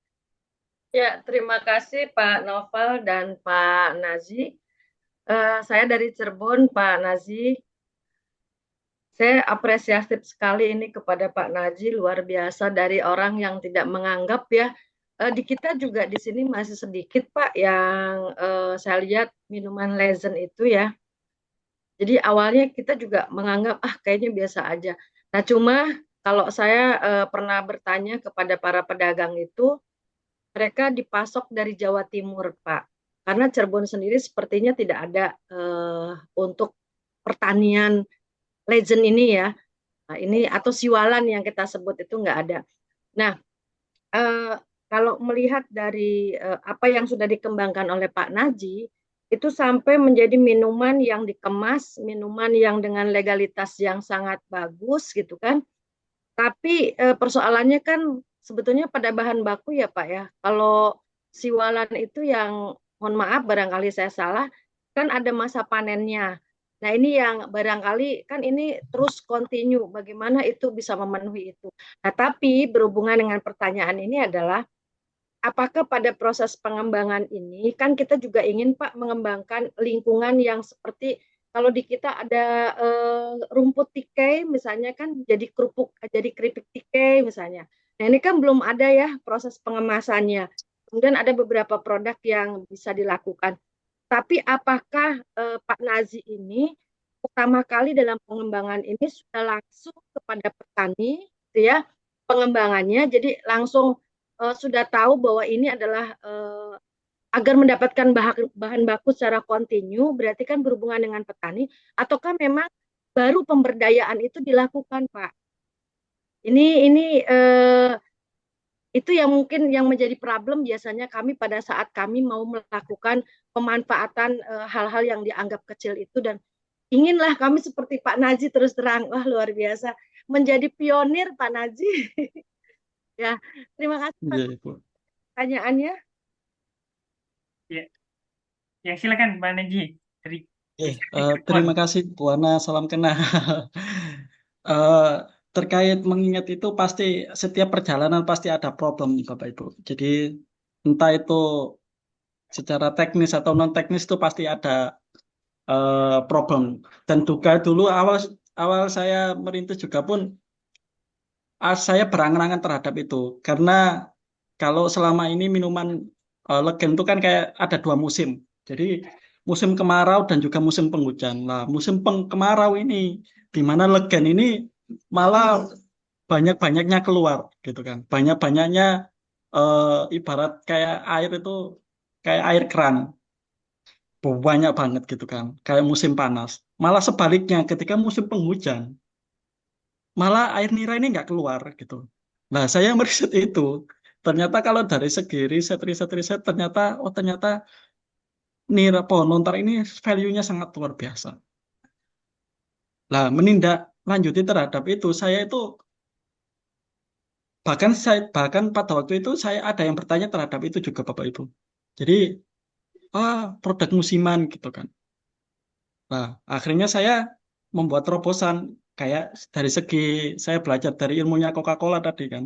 Ya, terima kasih Pak Novel dan Pak Nazi. Saya dari Cirebon, Pak Nazi. Saya apresiatif sekali ini kepada Pak Naji, luar biasa dari orang yang tidak menganggap ya. Di kita juga di sini masih sedikit Pak yang saya lihat minuman Legend itu ya. Jadi awalnya kita juga menganggap kayaknya biasa aja. Nah cuma kalau saya pernah bertanya kepada para pedagang itu, mereka dipasok dari Jawa Timur Pak. Karena Cirebon sendiri sepertinya tidak ada untuk pertanian Legend ini ya. Nah, ini atau siwalan yang kita sebut itu nggak ada. Nah, kalau melihat dari apa yang sudah dikembangkan oleh Pak Naji, itu sampai menjadi minuman yang dikemas, minuman yang dengan legalitas yang sangat bagus gitu kan. Tapi persoalannya kan sebetulnya pada bahan baku ya Pak ya. Kalau siwalan itu yang, mohon maaf barangkali saya salah, kan ada masa panennya. Nah ini yang barangkali kan ini terus continue, bagaimana itu bisa memenuhi itu. Nah tapi berhubungan dengan pertanyaan ini adalah, apakah pada proses pengembangan ini kan kita juga ingin Pak mengembangkan lingkungan yang seperti kalau di kita ada rumput tikai misalnya kan jadi kerupuk, jadi keripik tikai misalnya. Nah ini kan belum ada ya proses pengemasannya. Kemudian ada beberapa produk yang bisa dilakukan. Tapi apakah Pak Nazi ini pertama kali dalam pengembangan ini sudah langsung kepada petani, gitu ya, pengembangannya, jadi langsung sudah tahu bahwa ini adalah agar mendapatkan bahan baku secara kontinu, berarti kan berhubungan dengan petani, ataukah memang baru pemberdayaan itu dilakukan, Pak? Ini itu yang mungkin yang menjadi problem biasanya kami pada saat kami mau melakukan pemanfaatan hal-hal yang dianggap kecil itu, dan inginlah kami seperti Pak Naji terus terang, wah luar biasa, menjadi pionir Pak Naji. Ya, terima kasih Pak Iya, Ibu. pertanyaannya. Ya, ya silakan Pak Naji. Dari Terima kasih Bu Ana, salam kenal. Eh, Terkait mengingat itu pasti setiap perjalanan pasti ada problem Bapak Ibu. Jadi entah itu secara teknis atau non teknis itu pasti ada problem. Dan juga dulu awal awal saya merintis juga pun saya berangan-angan terhadap itu karena kalau selama ini minuman Legend itu kan kayak ada dua musim. Jadi musim kemarau dan juga musim penghujan. Nah, musim kemarau ini di mana Legend ini malah banyak-banyaknya keluar gitu kan. Banyak-banyaknya ibarat kayak air itu kayak air keran. Banyak banget gitu kan. Kayak musim panas. Malah sebaliknya ketika musim penghujan malah air nira ini nggak keluar gitu. Nah, saya meriset itu. Ternyata kalau dari segi riset ternyata ternyata nira pohon lontar ini value-nya sangat luar biasa. Nah, menindaklanjuti terhadap itu, saya itu bahkan pada waktu itu saya ada yang bertanya terhadap itu juga Bapak Ibu. Jadi, produk musiman gitu kan. Nah, akhirnya saya membuat terobosan kayak dari segi saya belajar dari ilmunya Coca-Cola tadi kan.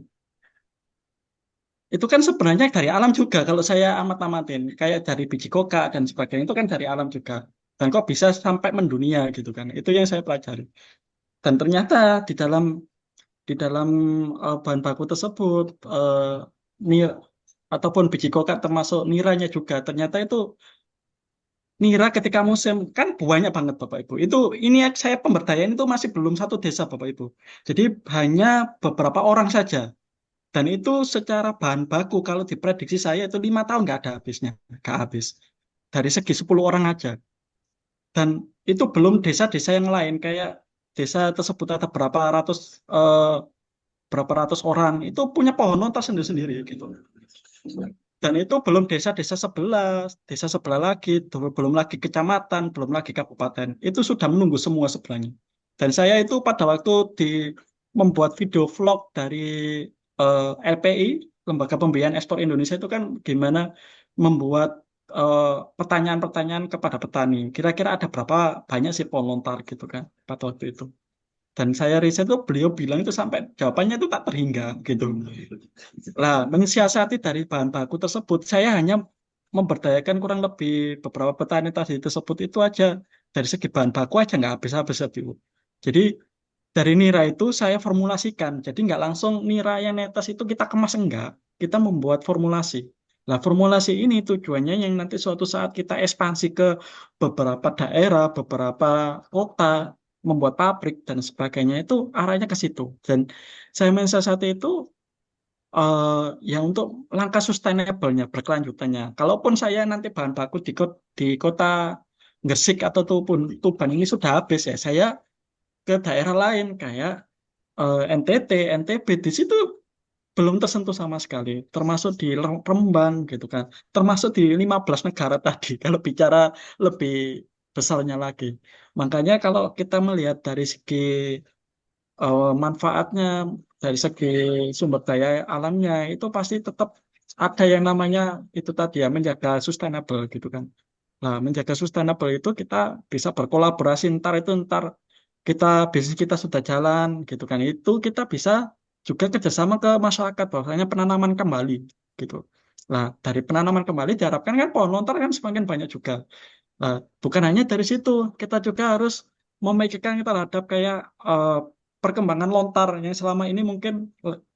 Itu kan sebenarnya dari alam juga kalau saya amat-amatin. Kayak dari biji koka dan sebagainya itu kan dari alam juga. Dan kok bisa sampai mendunia gitu kan. Itu yang saya pelajari. Dan ternyata di dalam bahan baku tersebut nir ataupun biji koka termasuk niranya juga ternyata itu nira ketika musim kan banyak banget Bapak Ibu. Itu ini saya pemberdayaan itu masih belum satu desa Bapak Ibu. Jadi hanya beberapa orang saja. Dan itu secara bahan baku kalau diprediksi saya itu 5 tahun nggak ada habisnya, nggak habis. Dari segi 10 orang aja. Dan itu belum desa-desa yang lain kayak desa tersebut ada eh, berapa ratus orang itu punya pohon lontar sendiri-sendiri gitu. Dan itu belum desa sebelah lagi, belum lagi kecamatan, belum lagi kabupaten. Itu sudah menunggu semua sebenarnya. Dan saya itu pada waktu membuat video vlog dari LPI, Lembaga Pembiayaan Ekspor Indonesia itu kan gimana membuat pertanyaan-pertanyaan kepada petani. Kira-kira ada berapa banyak sih pohon lontar gitu kan pada waktu itu. Dan saya riset tuh beliau bilang itu sampai jawabannya itu tak terhingga gitu. Nah, mensiasati dari bahan baku tersebut, saya hanya memberdayakan kurang lebih beberapa petani tadi tersebut itu aja. Dari segi bahan baku aja nggak habis-habis itu. Jadi dari nira itu saya formulasikan. Jadi nggak langsung nira yang netes itu kita kemas enggak. Kita membuat formulasi. Nah, formulasi ini tujuannya yang nanti suatu saat kita ekspansi ke beberapa daerah, beberapa kota, membuat pabrik dan sebagainya itu arahnya ke situ. Dan saya mensiasati itu eh, ya untuk langkah sustainable-nya, berkelanjutannya. Kalaupun saya nanti bahan baku di kota Gresik atau Tuban ini sudah habis ya, saya ke daerah lain kayak NTT, NTB di situ belum tersentuh sama sekali, termasuk di Rembang gitu kan, termasuk di 15 negara tadi kalau bicara lebih besarnya lagi. Makanya kalau kita melihat dari segi manfaatnya, dari segi sumber daya alamnya itu pasti tetap ada yang namanya itu tadi ya menjaga sustainable gitu kan. Nah, menjaga sustainable itu kita bisa berkolaborasi ntar kita bisnis kita sudah jalan gitu kan. Itu kita bisa juga kerjasama ke masyarakat bahwasanya penanaman kembali gitu. Nah, dari penanaman kembali diharapkan kan pohon lontar kan semakin banyak juga. Nah, bukan hanya dari situ, kita juga harus memikirkan terhadap kayak eh, perkembangan lontar yang selama ini mungkin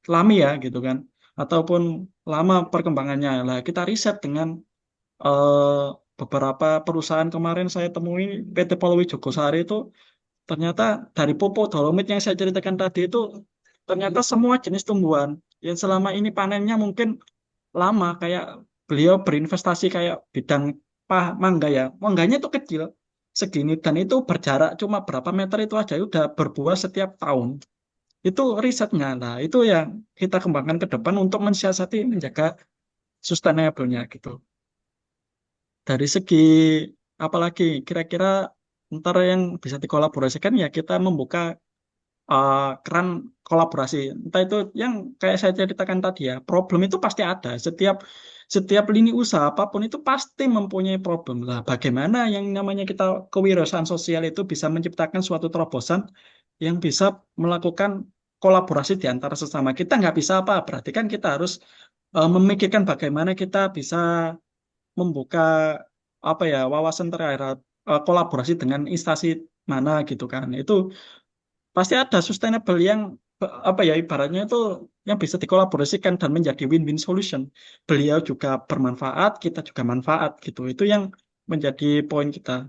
lami ya gitu kan, ataupun lama perkembangannya. Nah, kita riset dengan eh, beberapa perusahaan kemarin saya temui PT Polwi Jogosari itu ternyata dari pupuk dolomit yang saya ceritakan tadi itu ternyata semua jenis tumbuhan yang selama ini panennya mungkin lama kayak beliau berinvestasi kayak bidang mangga ya. Mangganya itu kecil segini dan itu berjarak cuma berapa meter itu aja udah berbuah setiap tahun. Itu risetnya. Nah, itu yang kita kembangkan ke depan untuk mensiasati menjaga sustainable-nya gitu. Dari segi apalagi kira-kira ntar yang bisa dikolaborasikan ya kita membuka keran kolaborasi. Entah itu yang kayak saya ceritakan tadi ya, problem itu pasti ada. Setiap lini usaha apapun itu pasti mempunyai problem. Lah, bagaimana yang namanya kita kewirausahaan sosial itu bisa menciptakan suatu terobosan yang bisa melakukan kolaborasi di antara sesama. Kita nggak bisa apa, berarti kan kita harus memikirkan bagaimana kita bisa membuka apa ya wawasan terhadap kolaborasi dengan instansi mana gitu kan. Itu pasti ada sustainable yang apa ya ibaratnya itu yang bisa dikolaborasikan dan menjadi win-win solution. Beliau juga bermanfaat, kita juga manfaat gitu. Itu yang menjadi poin kita.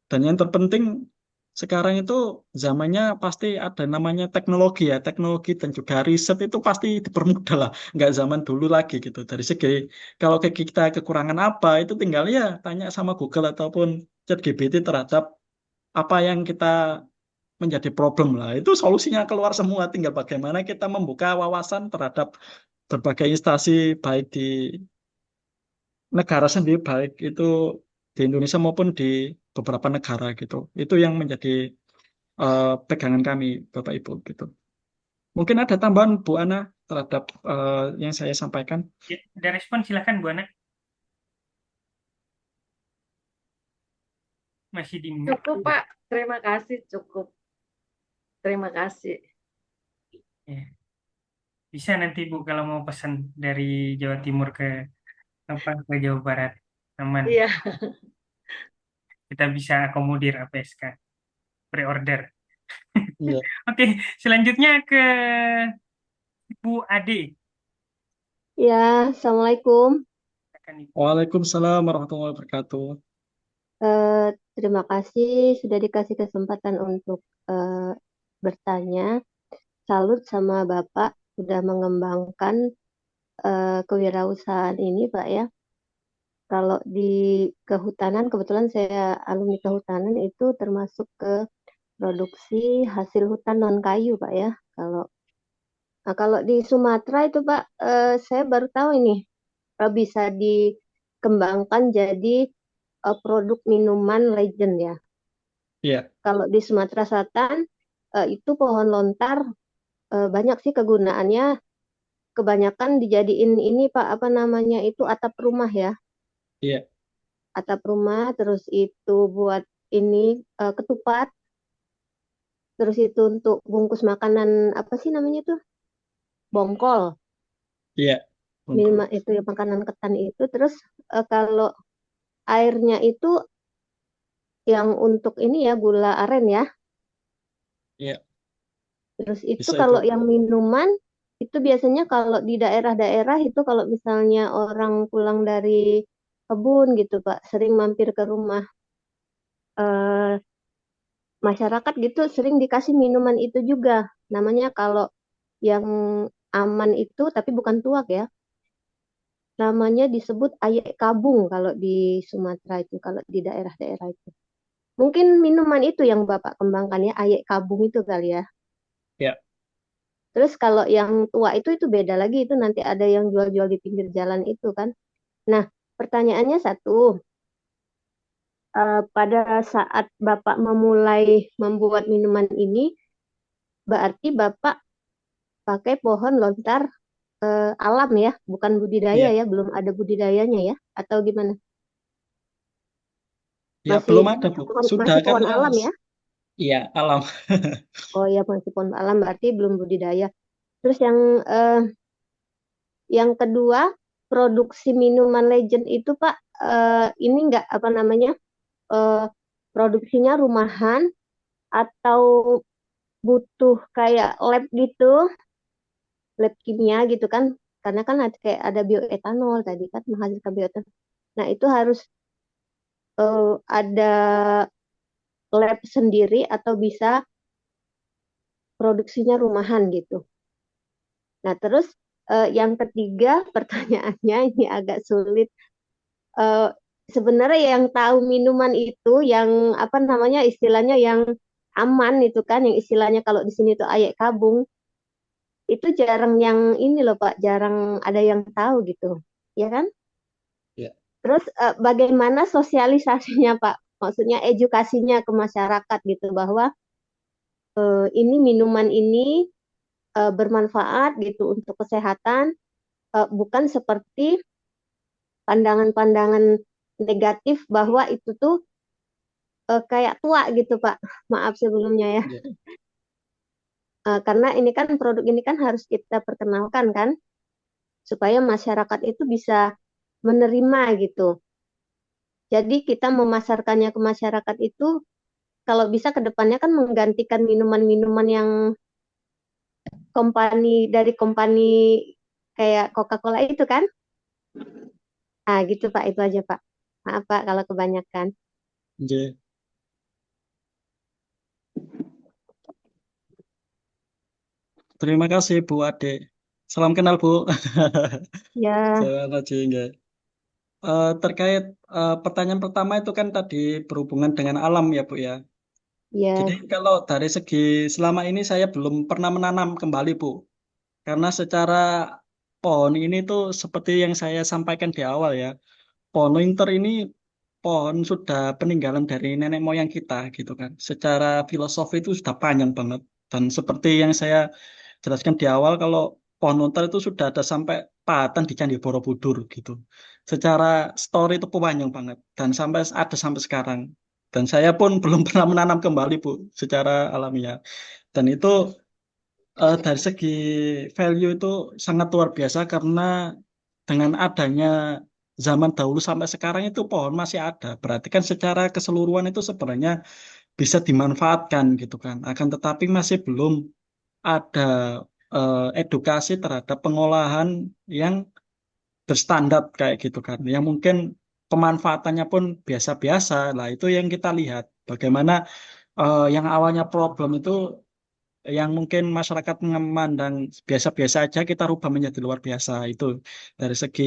Dan yang terpenting sekarang itu zamannya pasti ada namanya teknologi ya, teknologi dan juga riset itu pasti dipermudah lah, nggak zaman dulu lagi gitu. Dari segi kalau kayak kita kekurangan apa itu tinggal ya tanya sama Google ataupun ChatGPT terhadap apa yang kita menjadi problem lah. Itu solusinya keluar semua, tinggal bagaimana kita membuka wawasan terhadap berbagai instansi baik di negara sendiri, baik itu di Indonesia maupun di beberapa negara gitu. Itu yang menjadi pegangan kami, Bapak Ibu gitu. Mungkin ada tambahan Bu Ana terhadap yang saya sampaikan. Ya, ada respon silakan Bu Ana. Masih di mute. Cukup, Pak. Terima kasih, cukup. Terima kasih. Ya. Bisa nanti Bu kalau mau pesan dari Jawa Timur ke apa ke Jawa Barat aman. Iya. Kita bisa akomodir APSK pre-order. Iya. Oke, selanjutnya ke Ibu Ade. Ya, Assalamualaikum. Silakan, Ibu. Waalaikumsalam warahmatullahi wabarakatuh. Terima kasih sudah dikasih kesempatan untuk bertanya. Salut sama Bapak sudah mengembangkan kewirausahaan ini, Pak ya. Kalau di kehutanan, kebetulan saya alumni kehutanan itu termasuk ke produksi hasil hutan non kayu, Pak ya. Kalau di Sumatera itu, Pak, saya baru tahu ini bisa dikembangkan jadi produk minuman legend ya. Iya, Kalau di Sumatera Selatan itu pohon lontar banyak sih kegunaannya. Kebanyakan dijadiin ini Pak apa namanya itu atap rumah ya. iya. atap rumah, terus itu buat ini ketupat, terus itu untuk bungkus makanan apa sih namanya tuh? Bongkol. Iya, bongkol. Minuman itu ya makanan ketan itu. Terus kalau airnya itu yang untuk ini ya gula aren ya. Iya, Terus itu bisa itu. kalau yang minuman itu biasanya kalau di daerah-daerah itu kalau misalnya orang pulang dari kebun gitu Pak, sering mampir ke rumah eh, masyarakat gitu, sering dikasih minuman itu juga. Namanya kalau yang aman itu, tapi bukan tuak ya, namanya disebut ayek kabung kalau di Sumatera itu, kalau di daerah-daerah itu. Mungkin minuman itu yang Bapak kembangkan ya, ayek kabung itu kali ya. Ya, Terus kalau yang tua itu beda lagi, itu nanti ada yang jual-jual di pinggir jalan itu kan. Nah, pertanyaannya satu, pada saat Bapak memulai membuat minuman ini, berarti Bapak pakai pohon lontar alam ya, bukan budidaya iya. ya, belum ada budidayanya ya, atau gimana? Ya belum Masih ada, Bu. Sudah masih pohon karena alam ya? iya alam. Oh ya, masih pohon alam berarti belum budidaya. Terus yang kedua, produksi minuman legend itu Pak, ini enggak apa namanya, eh, produksinya rumahan atau butuh kayak lab gitu, lab kimia gitu kan? Karena kan ada, kayak ada bioetanol tadi kan menghasilkan bioetanol. Nah itu harus ada lab sendiri atau bisa produksinya rumahan gitu. Nah terus yang ketiga pertanyaannya ini agak sulit. Eh, Sebenarnya yang tahu minuman itu yang apa namanya istilahnya yang aman itu kan, yang istilahnya kalau di sini tuh ayek kabung, itu jarang yang ini loh Pak, jarang ada yang tahu gitu, ya kan? Ya. Terus bagaimana sosialisasinya Pak? Maksudnya edukasinya ke masyarakat gitu bahwa ini minuman ini bermanfaat gitu untuk kesehatan, bukan seperti pandangan-pandangan negatif bahwa itu tuh kayak tua gitu Pak. Maaf sebelumnya ya. Ya. Karena ini kan produk ini kan harus kita perkenalkan kan supaya masyarakat itu bisa menerima gitu. Jadi kita memasarkannya ke masyarakat itu kalau bisa ke depannya kan menggantikan minuman-minuman yang kompani kayak Coca-Cola itu kan. Ah gitu Pak, itu aja Pak. Maaf Pak kalau kebanyakan. Oke. Terima kasih Bu Ade. Salam kenal Bu. Ya, Salam Haji, nggak. Terkait pertanyaan pertama itu kan tadi berhubungan dengan alam ya Bu ya. Jadi ya, kalau dari segi selama ini saya belum pernah menanam kembali Bu. Karena secara pohon ini tuh seperti yang saya sampaikan di awal ya. Pohon winter ini pohon sudah peninggalan dari nenek moyang kita gitu kan. Secara filosofi itu sudah panjang banget. Dan seperti yang saya jelaskan di awal kalau pohon lontar itu sudah ada sampai pahatan di Candi Borobudur gitu. Secara story itu panjang banget dan sampai ada sampai sekarang. Dan saya pun belum pernah menanam kembali Bu secara alamiah. Dan itu dari segi value itu sangat luar biasa karena dengan adanya zaman dahulu sampai sekarang itu pohon masih ada. Berarti kan secara keseluruhan itu sebenarnya bisa dimanfaatkan gitu kan. Akan tetapi masih belum ada edukasi terhadap pengolahan yang berstandar kayak gitu kan. Yang mungkin pemanfaatannya pun biasa-biasa. Lah itu yang kita lihat. Bagaimana yang awalnya problem itu yang mungkin masyarakat memandang biasa-biasa aja kita rubah menjadi luar biasa itu dari segi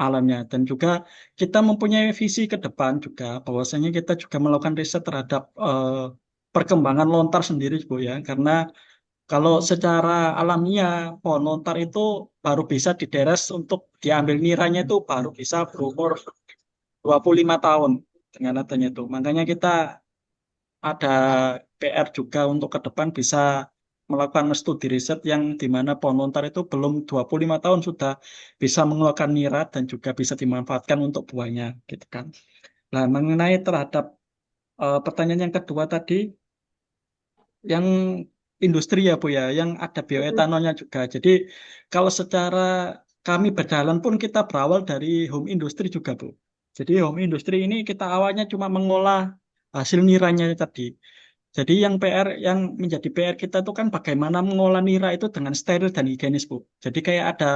alamnya dan juga kita mempunyai visi ke depan juga bahwasanya kita juga melakukan riset terhadap perkembangan lontar sendiri Bu ya karena kalau secara alamiah pohon lontar itu baru bisa dideres untuk diambil niranya itu baru bisa berumur 25 tahun dengan adanya itu makanya kita ada PR juga untuk ke depan bisa melakukan studi riset yang di mana pohon lontar itu belum 25 tahun sudah bisa mengeluarkan nira dan juga bisa dimanfaatkan untuk buahnya gitu kan. Nah, mengenai terhadap pertanyaan yang kedua tadi, yang industri ya Bu ya, yang ada bioetanolnya juga. Jadi kalau secara kami berjalan pun kita berawal dari home industry juga Bu. Jadi home industry ini kita awalnya cuma mengolah hasil niranya tadi. Jadi yang yang menjadi PR kita itu kan bagaimana mengolah nira itu dengan steril dan higienis Bu. Jadi kayak ada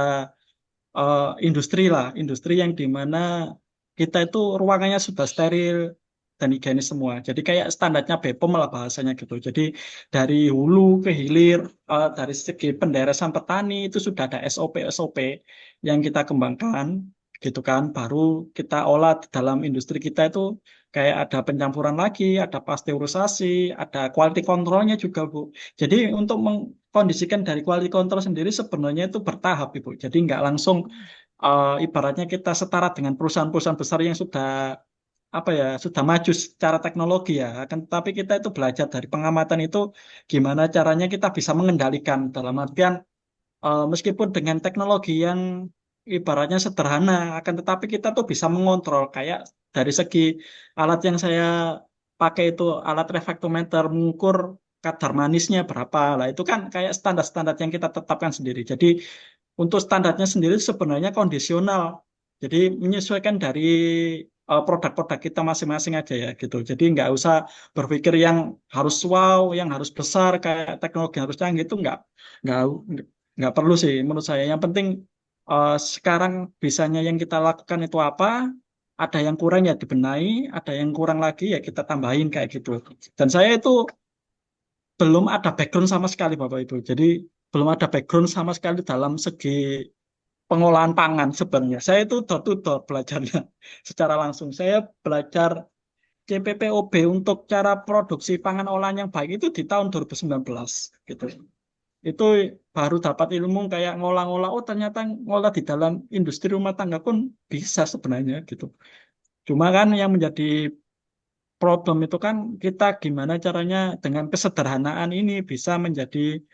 industri lah, industri yang dimana kita itu ruangannya sudah steril dan higienis semua. Jadi kayak standarnya BPOM lah bahasanya gitu. Jadi dari hulu ke hilir, dari segi penderesan petani itu sudah ada SOP-SOP yang kita kembangkan gitu kan. Baru kita olah di dalam industri kita itu kayak ada pencampuran lagi, ada pasteurisasi, ada quality controlnya juga Bu. Jadi untuk mengkondisikan dari quality control sendiri sebenarnya itu bertahap Ibu. Jadi nggak langsung ibaratnya kita setara dengan perusahaan-perusahaan besar yang sudah apa ya sudah maju secara teknologi ya. Akan tetapi kita itu belajar dari pengamatan itu gimana caranya kita bisa mengendalikan dalam artian meskipun dengan teknologi yang ibaratnya sederhana, akan tetapi kita tuh bisa mengontrol kayak dari segi alat yang saya pakai itu alat refraktometer mengukur kadar manisnya berapa lah itu kan kayak standar-standar yang kita tetapkan sendiri. Jadi untuk standarnya sendiri sebenarnya kondisional. Jadi menyesuaikan dari produk-produk kita masing-masing aja ya gitu. Jadi nggak usah berpikir yang harus wow, yang harus besar kayak teknologi yang harus canggih itu nggak nggak perlu sih menurut saya. Yang penting sekarang bisanya yang kita lakukan itu apa? Ada yang kurang ya dibenahi, ada yang kurang lagi ya kita tambahin kayak gitu. Dan saya itu belum ada background sama sekali Bapak Ibu. Jadi belum ada background sama sekali dalam segi pengolahan pangan sebenarnya. Saya itu door to door belajarnya secara langsung. Saya belajar CPPOB untuk cara produksi pangan olahan yang baik itu di tahun 2019 gitu. Itu baru dapat ilmu kayak ngolah-ngolah, oh ternyata ngolah di dalam industri rumah tangga pun bisa sebenarnya gitu. Cuma kan yang menjadi problem itu kan kita gimana caranya dengan kesederhanaan ini bisa menjadi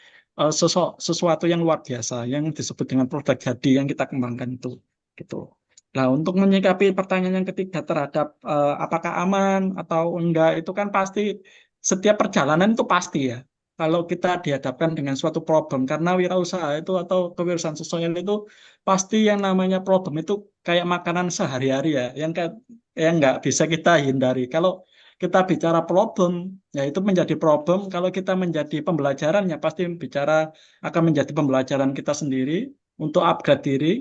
sesuatu yang luar biasa yang disebut dengan produk jadi yang kita kembangkan itu gitu. Nah, untuk menyikapi pertanyaan yang ketiga terhadap apakah aman atau enggak itu kan pasti setiap perjalanan itu pasti ya. Kalau kita dihadapkan dengan suatu problem karena wirausaha itu atau kewirausahaan sosial itu pasti yang namanya problem itu kayak makanan sehari-hari ya yang nggak bisa kita hindari. Kalau kita bicara problem, ya itu menjadi problem. Kalau kita menjadi pembelajaran, ya pasti bicara akan menjadi pembelajaran kita sendiri untuk upgrade diri.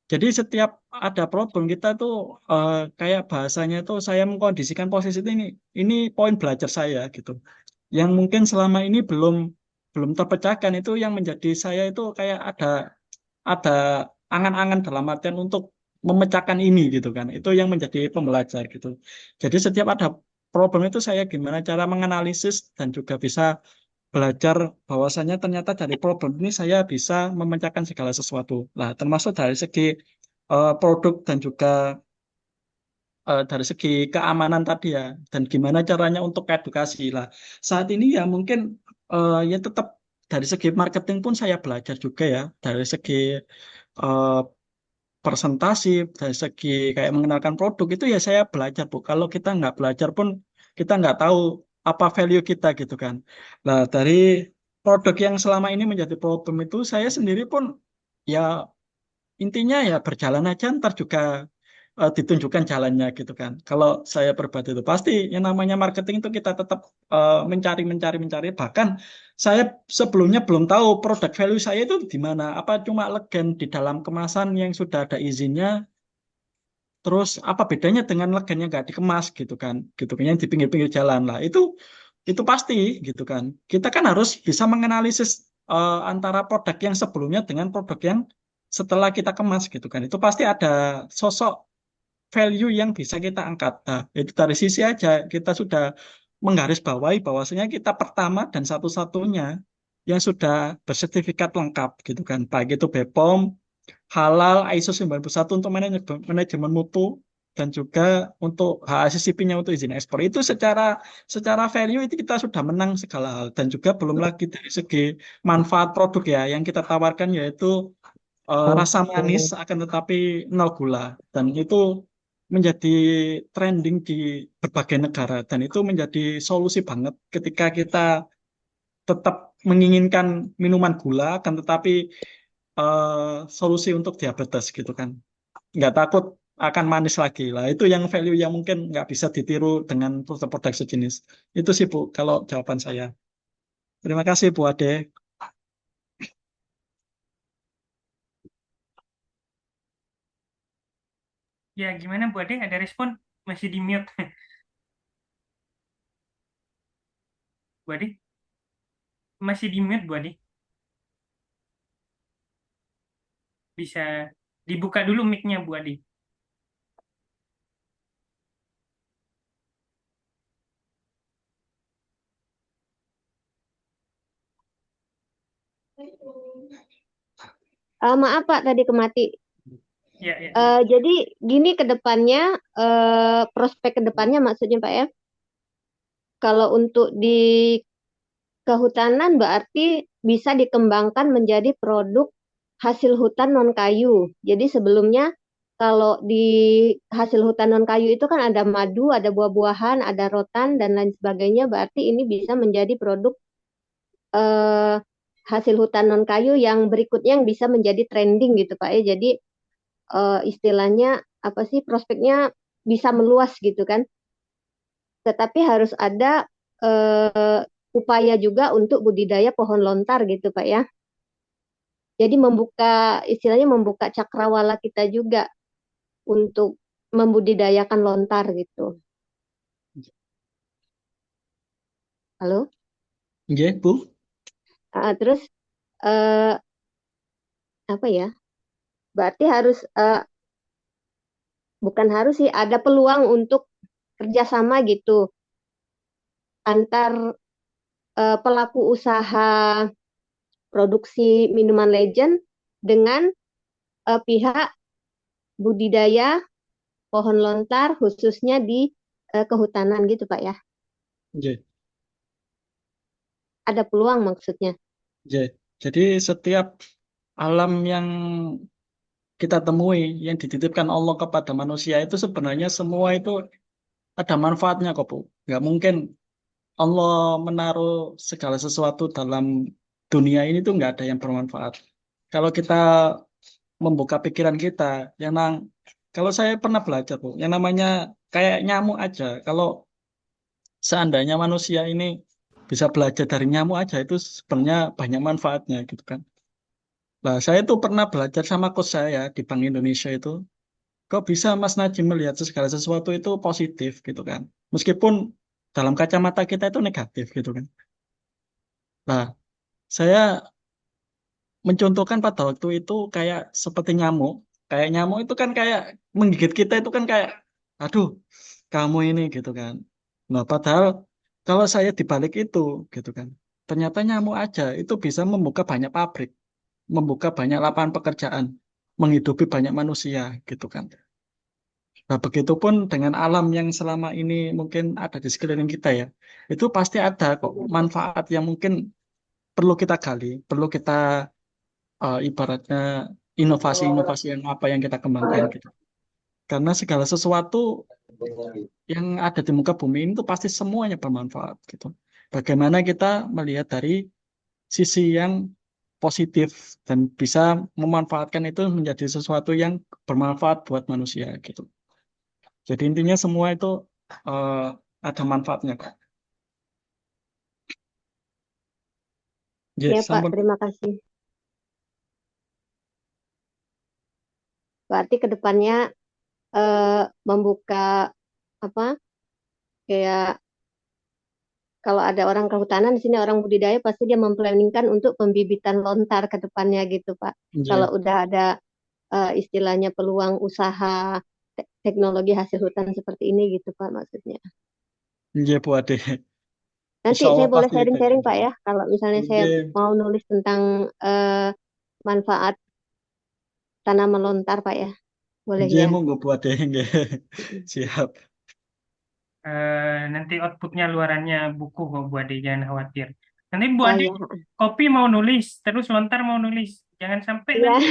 Jadi setiap ada problem kita tuh kayak bahasanya tuh saya mengkondisikan posisi ini poin belajar saya gitu. Yang mungkin selama ini belum belum terpecahkan itu yang menjadi saya itu kayak ada angan-angan dalam artian untuk memecahkan ini gitu kan. Itu yang menjadi pembelajar gitu. Jadi setiap ada problem itu saya gimana cara menganalisis dan juga bisa belajar bahwasanya ternyata dari problem ini saya bisa memecahkan segala sesuatu. Nah, termasuk dari segi produk dan juga dari segi keamanan tadi ya dan gimana caranya untuk edukasi lah. Saat ini ya mungkin ya tetap dari segi marketing pun saya belajar juga ya dari segi eh, presentasi dari segi kayak mengenalkan produk itu ya saya belajar Bu. Kalau kita nggak belajar pun kita nggak tahu apa value kita gitu kan. Nah dari produk yang selama ini menjadi problem itu saya sendiri pun ya intinya ya berjalan aja ntar juga ditunjukkan jalannya gitu kan. Kalau saya pribadi itu pasti yang namanya marketing itu kita tetap mencari. Bahkan saya sebelumnya belum tahu produk value saya itu di mana. Apa cuma legen di dalam kemasan yang sudah ada izinnya. Terus apa bedanya dengan legen yang nggak dikemas gitu kan yang di pinggir-pinggir jalan lah. Itu pasti gitu kan. Kita kan harus bisa menganalisis antara produk yang sebelumnya dengan produk yang setelah kita kemas gitu kan. Itu pasti ada sosok value yang bisa kita angkat. Nah, itu dari sisi aja kita sudah menggarisbawahi bahwasanya kita pertama dan satu-satunya yang sudah bersertifikat lengkap gitu kan. Baik itu BPOM, halal, ISO 91 untuk manajemen mutu, dan juga untuk HACCP-nya untuk izin ekspor itu secara value itu kita sudah menang segala hal, dan juga belum lagi dari segi manfaat produk ya yang kita tawarkan, yaitu rasa manis akan tetapi nol gula, dan itu menjadi trending di berbagai negara, dan itu menjadi solusi banget ketika kita tetap menginginkan minuman gula akan tetapi solusi untuk diabetes gitu kan, nggak takut akan manis lagi lah. Itu yang value yang mungkin nggak bisa ditiru dengan produk-produk sejenis. Itu sih Bu kalau jawaban saya. Terima kasih Bu Ade. Ya, gimana Bu Ade? Ada respon? Masih di mute. Bu Ade? Masih di mute, Bu Ade. Bisa dibuka dulu mic-nya, Bu Ade. Maaf Pak, tadi kemati. Ya, ya. Jadi gini ke depannya, prospek ke depannya maksudnya Pak ya. Kalau untuk di kehutanan berarti bisa dikembangkan menjadi produk hasil hutan non kayu. Jadi sebelumnya kalau di hasil hutan non kayu itu kan ada madu, ada buah-buahan, ada rotan dan lain sebagainya. Berarti ini bisa menjadi produk eh, hasil hutan non kayu yang berikutnya yang bisa menjadi trending gitu Pak ya. Jadi istilahnya apa sih, prospeknya bisa meluas gitu kan. Tetapi harus ada upaya juga untuk budidaya pohon lontar gitu Pak ya. Jadi istilahnya membuka cakrawala kita juga untuk membudidayakan lontar gitu. Halo? Iya Bu. Terus eh, apa ya? Berarti harus bukan harus sih, ada peluang untuk kerjasama gitu antar pelaku usaha produksi minuman legend dengan pihak budidaya pohon lontar khususnya di kehutanan gitu Pak ya. Iya. Ada peluang maksudnya. Iya. Jadi setiap alam yang kita temui yang dititipkan Allah kepada manusia itu sebenarnya semua itu ada manfaatnya kok Bu. Nggak mungkin Allah menaruh segala sesuatu dalam dunia ini tuh nggak ada yang bermanfaat. Kalau kita membuka pikiran kita, kalau saya pernah belajar Bu, yang namanya kayak nyamuk aja. Kalau seandainya manusia ini bisa belajar dari nyamuk aja, itu sebenarnya banyak manfaatnya gitu kan. Nah, saya tuh pernah belajar sama coach saya di Bank Indonesia itu. Kok bisa Mas Najim melihat segala sesuatu itu positif gitu kan? Meskipun dalam kacamata kita itu negatif gitu kan. Nah, saya mencontohkan pada waktu itu kayak seperti nyamuk. Kayak nyamuk itu kan kayak menggigit kita itu kan kayak, aduh, kamu ini gitu kan. Nah, padahal kalau saya dibalik itu gitu kan. Ternyata nyamuk aja itu bisa membuka banyak pabrik, membuka banyak lapangan pekerjaan, menghidupi banyak manusia gitu kan. Nah, begitupun dengan alam yang selama ini mungkin ada di sekeliling kita ya. Itu pasti ada kok manfaat yang mungkin perlu kita gali, perlu kita ibaratnya inovasi-inovasi yang apa yang kita kembangkan gitu. Karena segala sesuatu yang ada di muka bumi ini tuh pasti semuanya bermanfaat gitu. Bagaimana kita melihat dari sisi yang positif dan bisa memanfaatkan itu menjadi sesuatu yang bermanfaat buat manusia gitu. Jadi intinya semua itu eh, ada manfaatnya kok. Ya Yes, Pak, sampun. terima kasih. Berarti ke depannya membuka apa, kayak kalau ada orang kehutanan di sini, orang budidaya pasti dia memplanningkan untuk pembibitan lontar ke depannya gitu Pak. Iya, Kalau udah ada istilahnya peluang usaha teknologi hasil hutan seperti ini gitu Pak maksudnya. iya Bu Ade. Nanti Insya Allah saya boleh pasti itu. sharing-sharing Pak ya, kalau misalnya saya Iya, mau nulis tentang manfaat tanaman lontar Pak ya. Boleh Nggih, ya. monggo buat deh nggih. Mm-mm. Siap. Nanti outputnya luarannya buku kok Bu Ade, jangan khawatir. Nanti Bu Oh Ade ya, kopi mau nulis, terus lontar mau nulis. Jangan sampai iya, nanti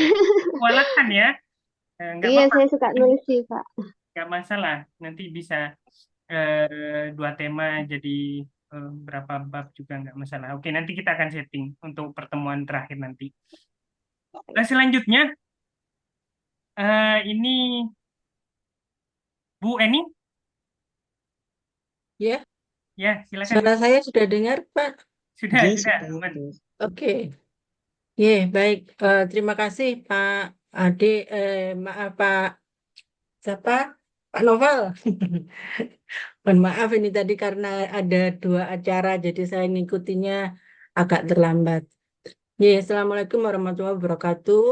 kewalahan ya. Nggak iya apa-apa, saya suka nulis sih Pak. nggak masalah. Nanti bisa 2 tema jadi berapa bab juga nggak masalah. Oke, nanti kita akan setting untuk pertemuan terakhir nanti. Nah, selanjutnya ini Bu Eni, Ya, ya silakan Bu. suara saya sudah dengar, Pak. Nggih, Sudah, sudah. aman. Oke. Ya, baik. Terima kasih, Pak Ade. Maaf, Pak. Siapa? Pak Novel. Mohon maaf ini tadi karena ada 2 acara, jadi saya ngikutinya agak terlambat. Ya, Assalamualaikum warahmatullahi wabarakatuh.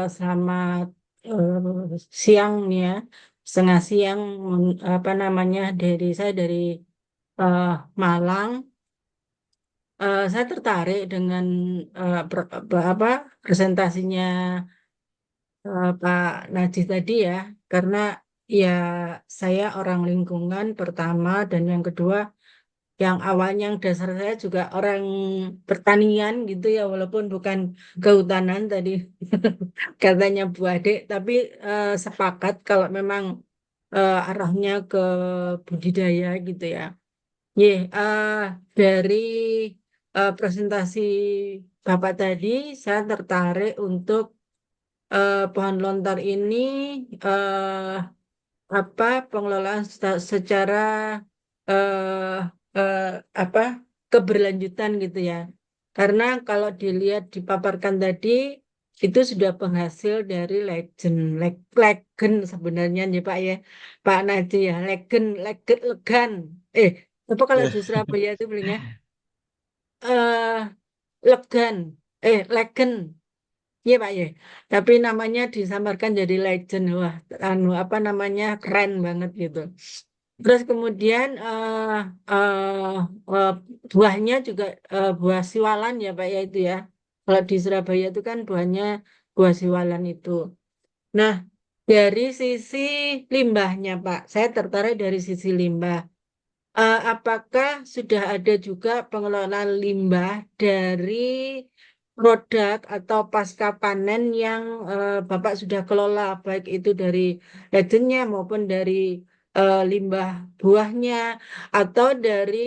Selamat siang nih ya, setengah siang. Apa namanya, dari saya dari eh, Malang. Saya tertarik dengan apa presentasinya Pak Najih tadi ya, karena ya saya orang lingkungan pertama dan yang kedua, yang awalnya yang dasar saya juga orang pertanian gitu ya, walaupun bukan kehutanan tadi katanya Bu Ade, tapi sepakat kalau memang arahnya ke budidaya gitu ya. Ye, dari presentasi Bapak tadi, saya tertarik untuk pohon lontar ini eh, apa pengelolaan secara eh, eh, apa keberlanjutan gitu ya. Karena kalau dilihat dipaparkan tadi itu sudah penghasil dari legend, legend sebenarnya ya Pak ya, Pak Najih ya, legend, legend, legan. Eh, apa kalau di Surabaya itu bilangnya eh legan, legend. Iya Pak ya. Tapi namanya disamarkan jadi legend. Wah, anu apa namanya keren banget gitu. Terus kemudian eh, buahnya juga buah siwalan ya Pak ya itu ya. Kalau di Surabaya itu kan buahnya buah siwalan itu. Nah, dari sisi limbahnya Pak, saya tertarik dari sisi limbah. Apakah sudah ada juga pengelolaan limbah dari produk atau pasca panen yang Bapak sudah kelola, baik itu dari legendnya maupun dari limbah buahnya atau dari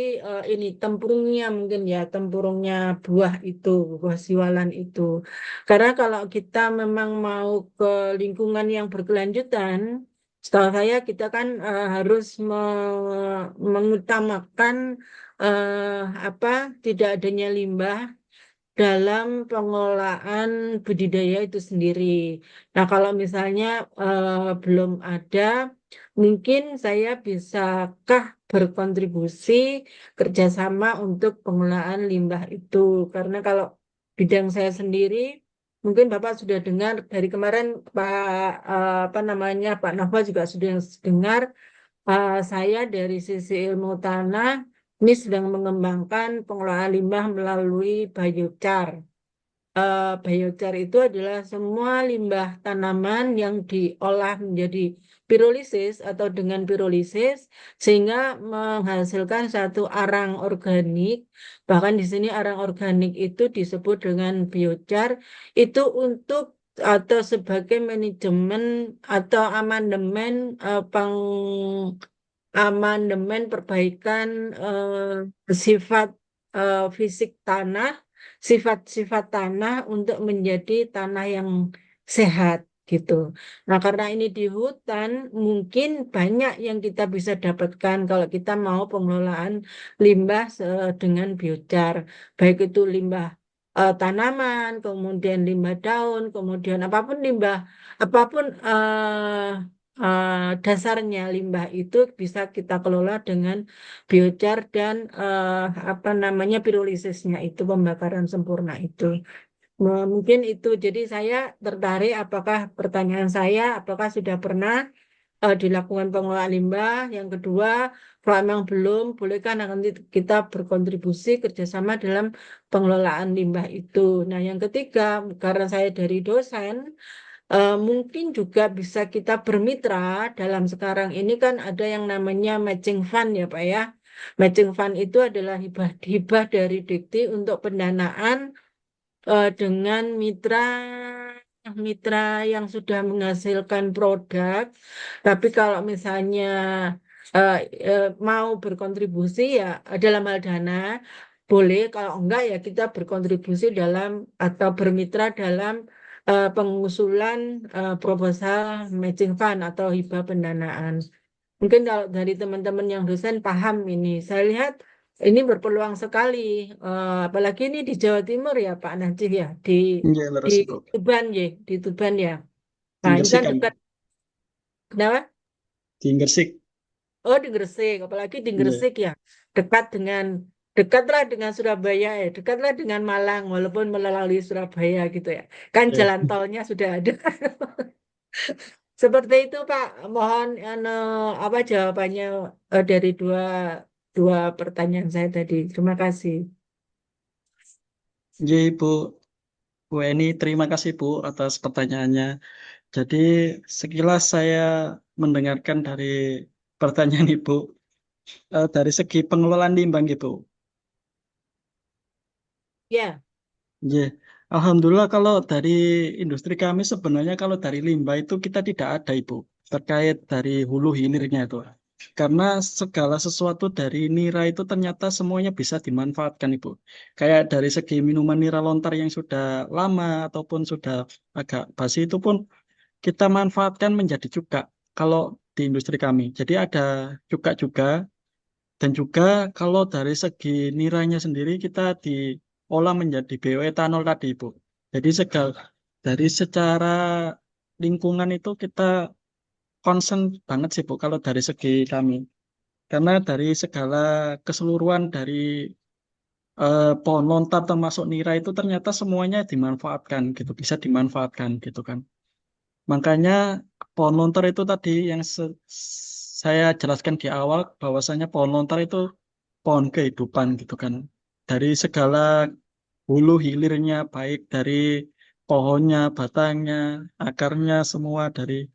ini tempurungnya mungkin ya, tempurungnya buah itu, buah siwalan itu. Karena kalau kita memang mau ke lingkungan yang berkelanjutan, setahu saya kita kan harus mengutamakan apa tidak adanya limbah dalam pengelolaan budidaya itu sendiri. Nah, kalau misalnya belum ada, mungkin saya bisakah berkontribusi kerjasama untuk pengelolaan limbah itu? Karena kalau bidang saya sendiri, mungkin Bapak sudah dengar dari kemarin Pak apa namanya Pak Nova juga sudah dengar. Saya dari sisi ilmu tanah ini sedang mengembangkan pengelolaan limbah melalui biochar. Biochar itu adalah semua limbah tanaman yang diolah menjadi pirolisis atau dengan pirolisis sehingga menghasilkan satu arang organik. Bahkan di sini arang organik itu disebut dengan biochar itu untuk atau sebagai manajemen atau amandemen perbaikan sifat fisik tanah, sifat-sifat tanah untuk menjadi tanah yang sehat gitu. Nah, karena ini di hutan, mungkin banyak yang kita bisa dapatkan kalau kita mau pengelolaan limbah dengan biochar, baik itu limbah tanaman, kemudian limbah daun, kemudian apapun dasarnya limbah itu bisa kita kelola dengan biochar dan apa namanya pirolisisnya itu pembakaran sempurna itu. Nah, mungkin itu. Jadi saya tertarik apakah pertanyaan saya apakah sudah pernah dilakukan pengelolaan limbah. Yang kedua, kalau memang belum, bolehkah nanti kita berkontribusi kerjasama dalam pengelolaan limbah itu. Nah, yang ketiga, karena saya dari dosen, mungkin juga bisa kita bermitra dalam sekarang ini kan ada yang namanya matching fund ya Pak ya. Matching fund itu adalah hibah dari Dikti untuk pendanaan dengan mitra yang sudah menghasilkan produk. Tapi kalau misalnya eh, mau berkontribusi ya dalam hal dana boleh, kalau enggak ya kita berkontribusi dalam atau bermitra dalam pengusulan proposal matching fund atau hibah pendanaan. Mungkin kalau dari teman-teman yang dosen paham ini, saya lihat ini berpeluang sekali, apalagi ini di Jawa Timur ya Pak Najih ya, Nggih, di leres Ibu. Tuban ya, di Tuban ya. Di Nah ini Gresik kan kan, dekat, kenapa? di Gresik. Oh di Gresik, apalagi di Nggih. Gresik ya, dekat dengan dekatlah dengan Surabaya ya, dekatlah dengan Malang walaupun melalui Surabaya gitu ya. Kan Nggih. jalan tolnya sudah ada. Seperti itu Pak. Mohon apa jawabannya dari dua dua pertanyaan saya tadi. Terima kasih. Nggih, Ibu. Bu Eni, terima kasih Bu atas pertanyaannya. Jadi sekilas saya mendengarkan dari pertanyaan Ibu dari segi pengelolaan limbah gitu. Ya, Ya, Alhamdulillah kalau dari industri kami sebenarnya kalau dari limbah itu kita tidak ada Ibu terkait dari hulu hilirnya itu. Karena segala sesuatu dari nira itu ternyata semuanya bisa dimanfaatkan Ibu. Kayak dari segi minuman nira lontar yang sudah lama ataupun sudah agak basi itu pun kita manfaatkan menjadi cuka kalau di industri kami. Jadi ada cuka juga dan juga kalau dari segi niranya sendiri kita diolah menjadi bioetanol tadi, Bu. Jadi dari secara lingkungan itu kita concern banget sih, Bu, kalau dari segi kami. Karena dari segala keseluruhan dari pohon lontar termasuk nira itu ternyata semuanya dimanfaatkan gitu, bisa dimanfaatkan gitu kan. Makanya pohon lontar itu tadi yang saya jelaskan di awal bahwasanya pohon lontar itu pohon kehidupan gitu kan. Dari segala hulu hilirnya baik dari pohonnya, batangnya, akarnya semua dari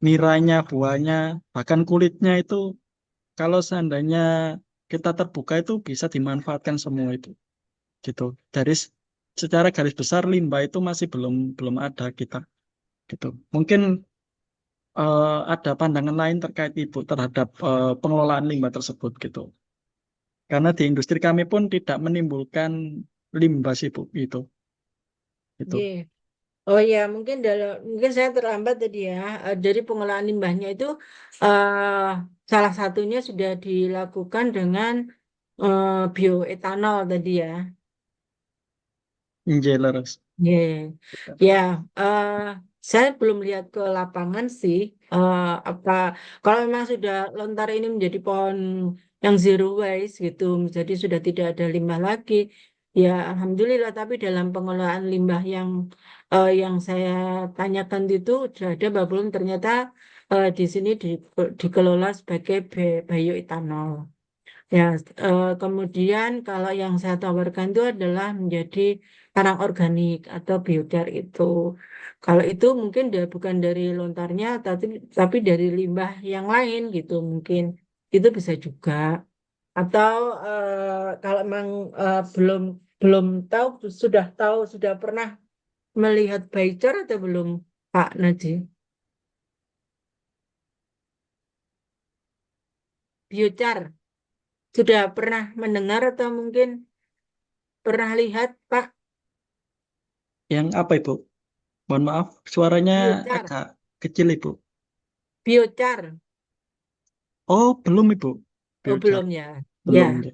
niranya, buahnya, bahkan kulitnya itu kalau seandainya kita terbuka itu bisa dimanfaatkan semua itu gitu. Dari secara garis besar limbah itu masih belum belum ada kita gitu. Mungkin ada pandangan lain terkait Ibu terhadap pengelolaan limbah tersebut gitu. Karena di industri kami pun tidak menimbulkan limbah sih Bu itu. Itu. yeah. Oh ya, mungkin saya terlambat tadi ya. Dari pengolahan limbahnya itu eh, salah satunya sudah dilakukan dengan bioetanol tadi ya. Injalers. Yeah. Ya, eh, saya belum lihat ke lapangan sih. Apa kalau memang sudah lontar ini menjadi pohon yang zero waste gitu, jadi sudah tidak ada limbah lagi. Ya, alhamdulillah. Tapi dalam pengelolaan limbah yang saya tanyakan itu sudah ada, Mbak belum ternyata di sini dikelola sebagai bioetanol. Ya, kemudian kalau yang saya tawarkan itu adalah menjadi karang organik atau biodar itu. Kalau itu mungkin bukan dari lontarnya, tapi dari limbah yang lain gitu mungkin itu bisa juga. Atau kalau memang belum belum tahu, sudah pernah melihat biochar atau belum, Pak Naji? Biochar sudah pernah mendengar atau mungkin pernah lihat, Pak? Yang apa Ibu? Mohon maaf, suaranya Biochar. agak kecil Ibu. Biochar. Oh, belum Ibu. Oh, Biochar. belum ya. Ya, Belum. Ya.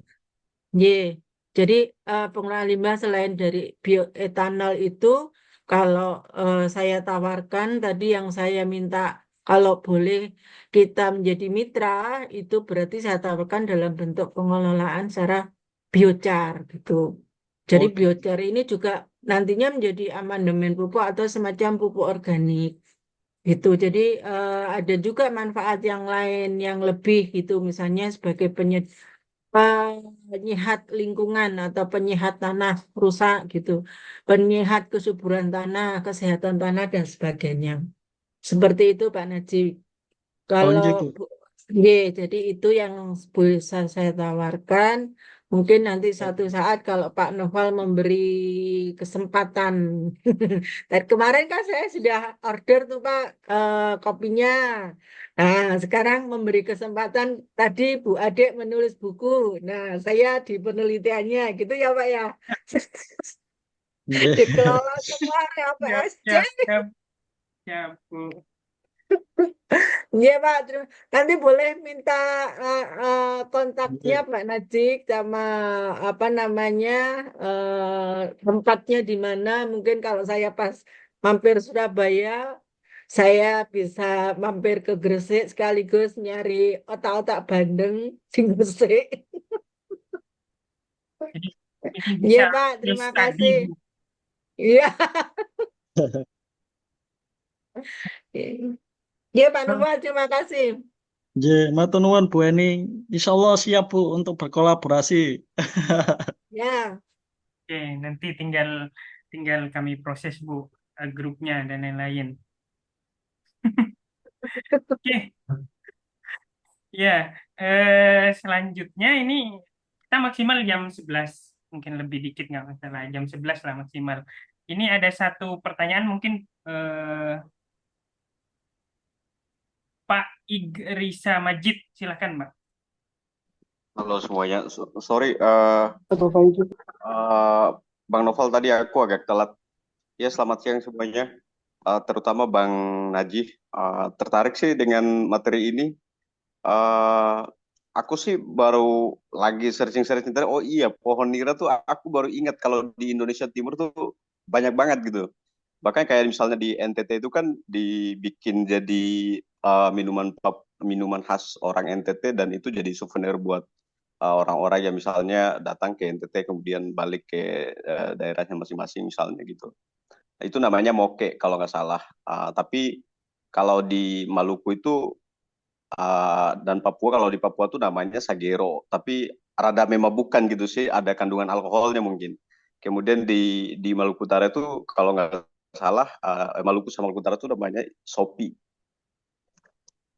ye. Jadi pengolahan limbah selain dari bioetanol itu, kalau saya tawarkan tadi yang saya minta, kalau boleh kita menjadi mitra, itu berarti saya tawarkan dalam bentuk pengelolaan secara biochar gitu. Jadi Oh, biochar ini juga nantinya menjadi amandemen pupuk atau semacam pupuk organik gitu. Jadi ada juga manfaat yang lain yang lebih gitu, misalnya sebagai penyehat lingkungan atau penyehat tanah rusak gitu, penyehat kesuburan tanah, kesehatan tanah dan sebagainya. Seperti itu Pak Najib. Oh, Kalau gitu. jadi itu yang bisa saya tawarkan. Mungkin nanti suatu saat kalau Pak Noval memberi kesempatan. Dan kemarin kan saya sudah order tuh Pak kopinya. Nah, sekarang memberi kesempatan tadi Bu Adek menulis buku. Nah, saya di penelitiannya gitu ya Pak ya. Nggih. Dikelola semua ya Siap, PSC. siap, siap, siap, Bu. Iya Pak, nanti boleh minta kontaknya Pak Najik sama apa namanya tempatnya di mana. Mungkin kalau saya pas mampir Surabaya, saya bisa mampir ke Gresik sekaligus nyari otak-otak bandeng di Gresik. Jadi ini Iya bisa Pak, case terima study, kasih. Bu. Iya, iya Pak Oh, Noval, terima kasih. Nggih, matur nuwun Bu Eni. Insyaallah siap Bu untuk berkolaborasi. Ya, oke, nanti tinggal tinggal kami proses, Bu, grupnya dan lain-lain. Oke, ya. Selanjutnya ini kita maksimal jam 11, mungkin lebih dikit nggak masalah, jam 11 lah maksimal. Ini ada satu pertanyaan mungkin Pak Igrisa Majid, silakan Mbak. Halo semuanya, sorry, Betul Pak Ibu. Bang Noval tadi aku agak telat. Ya selamat siang semuanya, terutama Bang Najih. Tertarik sih dengan materi ini. Eh, aku sih baru lagi searching-searching tadi. Oh iya, pohon nira tuh aku baru ingat kalau di Indonesia Timur tuh banyak banget gitu. Bahkan kayak misalnya di NTT itu kan dibikin jadi minuman khas orang NTT dan itu jadi souvenir buat orang-orang yang misalnya datang ke NTT kemudian balik ke daerahnya masing-masing misalnya gitu. Itu namanya moke kalau nggak salah. Tapi kalau di Maluku itu dan Papua, kalau di Papua tuh namanya sagero. Tapi rada memabukan gitu sih, ada kandungan alkoholnya mungkin. Kemudian di Maluku Utara itu kalau nggak salah, Maluku sama Maluku Utara itu namanya sopi.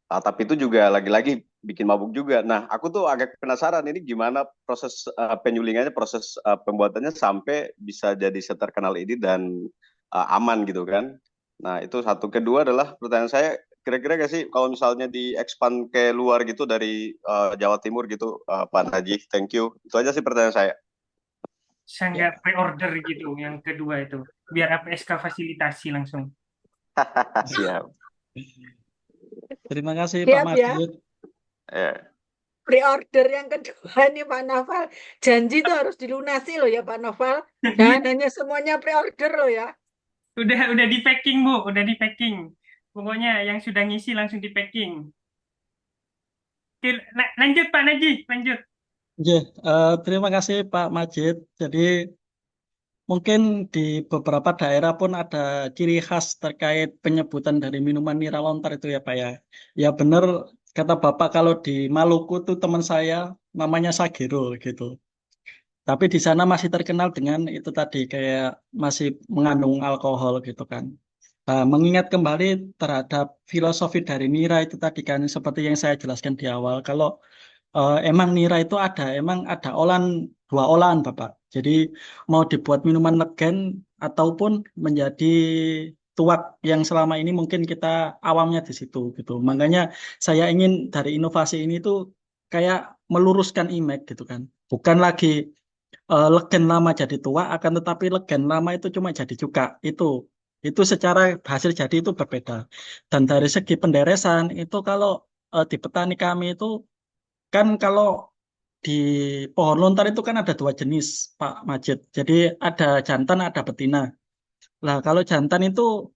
Tapi itu juga lagi-lagi bikin mabuk juga. Nah, aku tuh agak penasaran ini gimana proses penyulingannya, proses pembuatannya sampai bisa jadi seterkenal ini dan aman gitu kan. Nah, itu satu. Kedua adalah pertanyaan saya, kira-kira gak sih kalau misalnya di-expand ke luar gitu dari Jawa Timur gitu, Pak Najih, thank you. Itu aja sih pertanyaan saya. Saya nggak pre-order gitu, yang kedua itu. Biar APSK fasilitasi langsung. Siap. Terima kasih Pak siap ya. Majid. Ya. Pre-order yang kedua nih Pak Noval. Janji itu harus dilunasi loh ya Pak Noval. Jangan hanya semuanya pre-order loh ya. Udah di packing, Bu, udah di packing. Pokoknya yang sudah ngisi langsung di packing. Oke, lanjut Pak Najih, lanjut. Nggih, terima kasih Pak Majid. Jadi mungkin di beberapa daerah pun ada ciri khas terkait penyebutan dari minuman nira lontar itu ya Pak ya. Ya benar kata Bapak kalau di Maluku tuh teman saya namanya Sagero gitu. Tapi di sana masih terkenal dengan itu tadi kayak masih mengandung alkohol gitu kan. Nah, mengingat kembali terhadap filosofi dari nira itu tadi kan seperti yang saya jelaskan di awal. Kalau emang nira itu emang ada olahan, dua olahan Bapak. Jadi mau dibuat minuman legen ataupun menjadi tuak yang selama ini mungkin kita awamnya di situ gitu. Makanya saya ingin dari inovasi ini tuh kayak meluruskan image gitu kan. Bukan lagi legen lama jadi tua, akan tetapi legen lama itu cuma jadi cuka. Itu secara hasil jadi itu berbeda. Dan dari segi penderesan itu kalau di petani kami itu kan kalau di pohon lontar itu kan ada dua jenis, Pak Majid. Jadi ada jantan, ada betina. Lah kalau jantan itu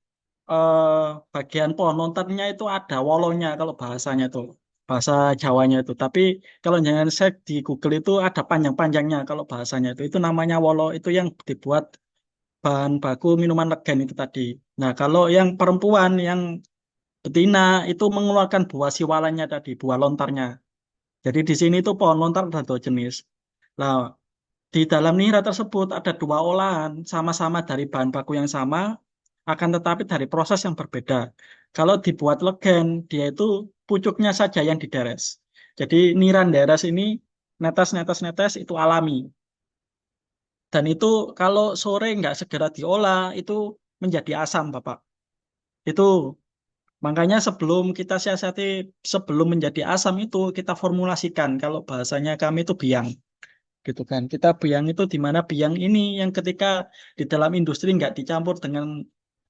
bagian pohon lontarnya itu ada wolonya kalau bahasanya itu, bahasa Jawanya itu. Tapi kalau jangan cek di Google itu ada panjang-panjangnya kalau bahasanya itu. Itu namanya wolo, itu yang dibuat bahan baku minuman legen itu tadi. Nah kalau yang perempuan, yang betina itu mengeluarkan buah siwalannya tadi, buah lontarnya. Jadi di sini tuh pohon lontar ada 2 jenis. Nah, di dalam nira tersebut ada 2 olahan, sama-sama dari bahan baku yang sama, akan tetapi dari proses yang berbeda. Kalau dibuat legen, dia itu pucuknya saja yang dideres. Jadi niran deres ini netes-netes-netes itu alami. Dan itu kalau sore nggak segera diolah, itu menjadi asam, Bapak. Itu makanya sebelum kita siasati, sebelum menjadi asam itu kita formulasikan. Kalau bahasanya kami itu biang, gitu kan. Kita biang itu di mana biang ini yang ketika di dalam industri nggak dicampur dengan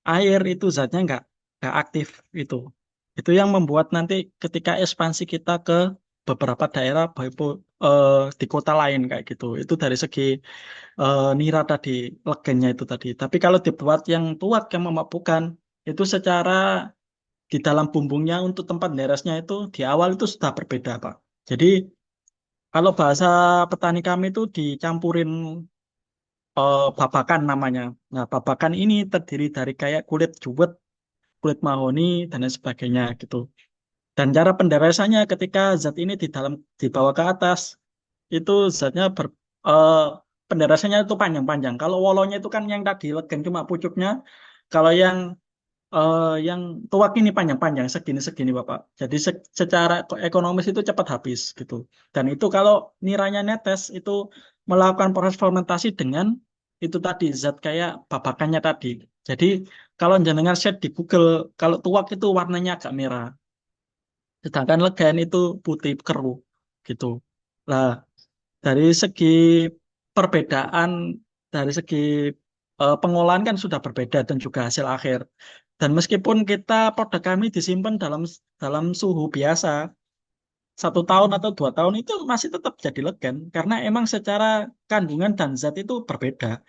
air itu zatnya nggak aktif itu. Itu yang membuat nanti ketika ekspansi kita ke beberapa daerah, baik itu di kota lain kayak gitu. Itu dari segi nira tadi, legennya itu tadi. Tapi kalau dibuat yang tuak yang memabukkan, itu secara di dalam bumbungnya untuk tempat neresnya itu di awal itu sudah berbeda, Pak. Jadi kalau bahasa petani kami itu dicampurin babakan namanya. Nah, babakan ini terdiri dari kayak kulit juwet, kulit mahoni, dan lain sebagainya gitu. Dan cara penderesannya ketika zat ini di dalam dibawa ke atas, itu zatnya eh, penderesannya itu panjang-panjang. Kalau wolonya itu kan yang tadi legen cuma pucuknya. Kalau yang tuak ini panjang-panjang segini-segini Bapak. Jadi secara ekonomis itu cepat habis gitu. Dan itu kalau niranya netes itu melakukan proses fermentasi dengan itu tadi zat kayak babakannya tadi. Jadi kalau jenengan search di Google, kalau tuak itu warnanya agak merah, sedangkan legen itu putih keruh gitu. Nah, dari segi perbedaan, dari segi pengolahan kan sudah berbeda dan juga hasil akhir. Dan meskipun kita produk kami disimpan dalam dalam suhu biasa, 1 tahun atau 2 tahun itu masih tetap jadi legen karena emang secara kandungan dan zat itu berbeda,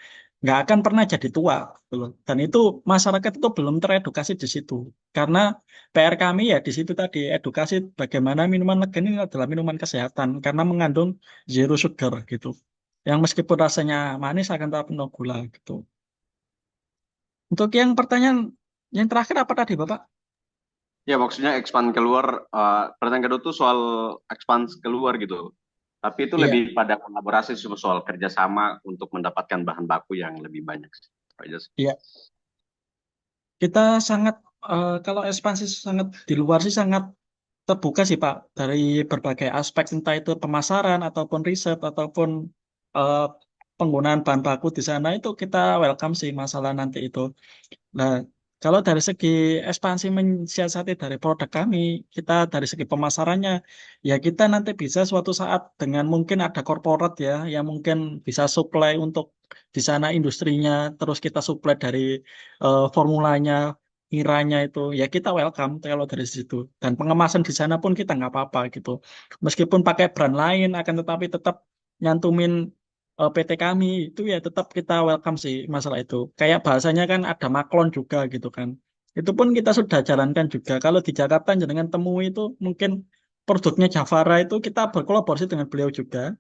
nggak akan pernah jadi tua, gitu loh. Dan itu masyarakat itu belum teredukasi di situ karena PR kami ya di situ tadi edukasi bagaimana minuman legen ini adalah minuman kesehatan karena mengandung zero sugar gitu, yang meskipun rasanya manis akan tetap penuh gula gitu. Untuk yang pertanyaan yang terakhir apa tadi Bapak? Ya, maksudnya expand keluar. Pertanyaan kedua tuh soal expand keluar gitu. Tapi itu Iya, lebih pada kolaborasi soal kerjasama untuk mendapatkan bahan baku yang lebih banyak. Pak Jas. iya. Kita sangat kalau ekspansi sangat di luar sih sangat terbuka sih Pak dari berbagai aspek entah itu pemasaran ataupun riset ataupun eh, penggunaan bahan baku di sana itu kita welcome sih masalah nanti itu. Nah, kalau dari segi ekspansi mensiasati dari produk kami, kita dari segi pemasarannya, ya kita nanti bisa suatu saat dengan mungkin ada korporat ya, yang mungkin bisa supply untuk di sana industrinya, terus kita supply dari formulanya, kiranya itu, ya kita welcome kalau dari situ. Dan pengemasan di sana pun kita nggak apa-apa gitu. Meskipun pakai brand lain, akan tetapi tetap nyantumin PT kami itu ya tetap kita welcome sih masalah itu. Kayak bahasanya kan ada maklon juga gitu kan. Itu pun kita sudah jalankan juga. Kalau di Jakarta dengan temui itu mungkin produknya Javara itu kita berkolaborasi dengan beliau juga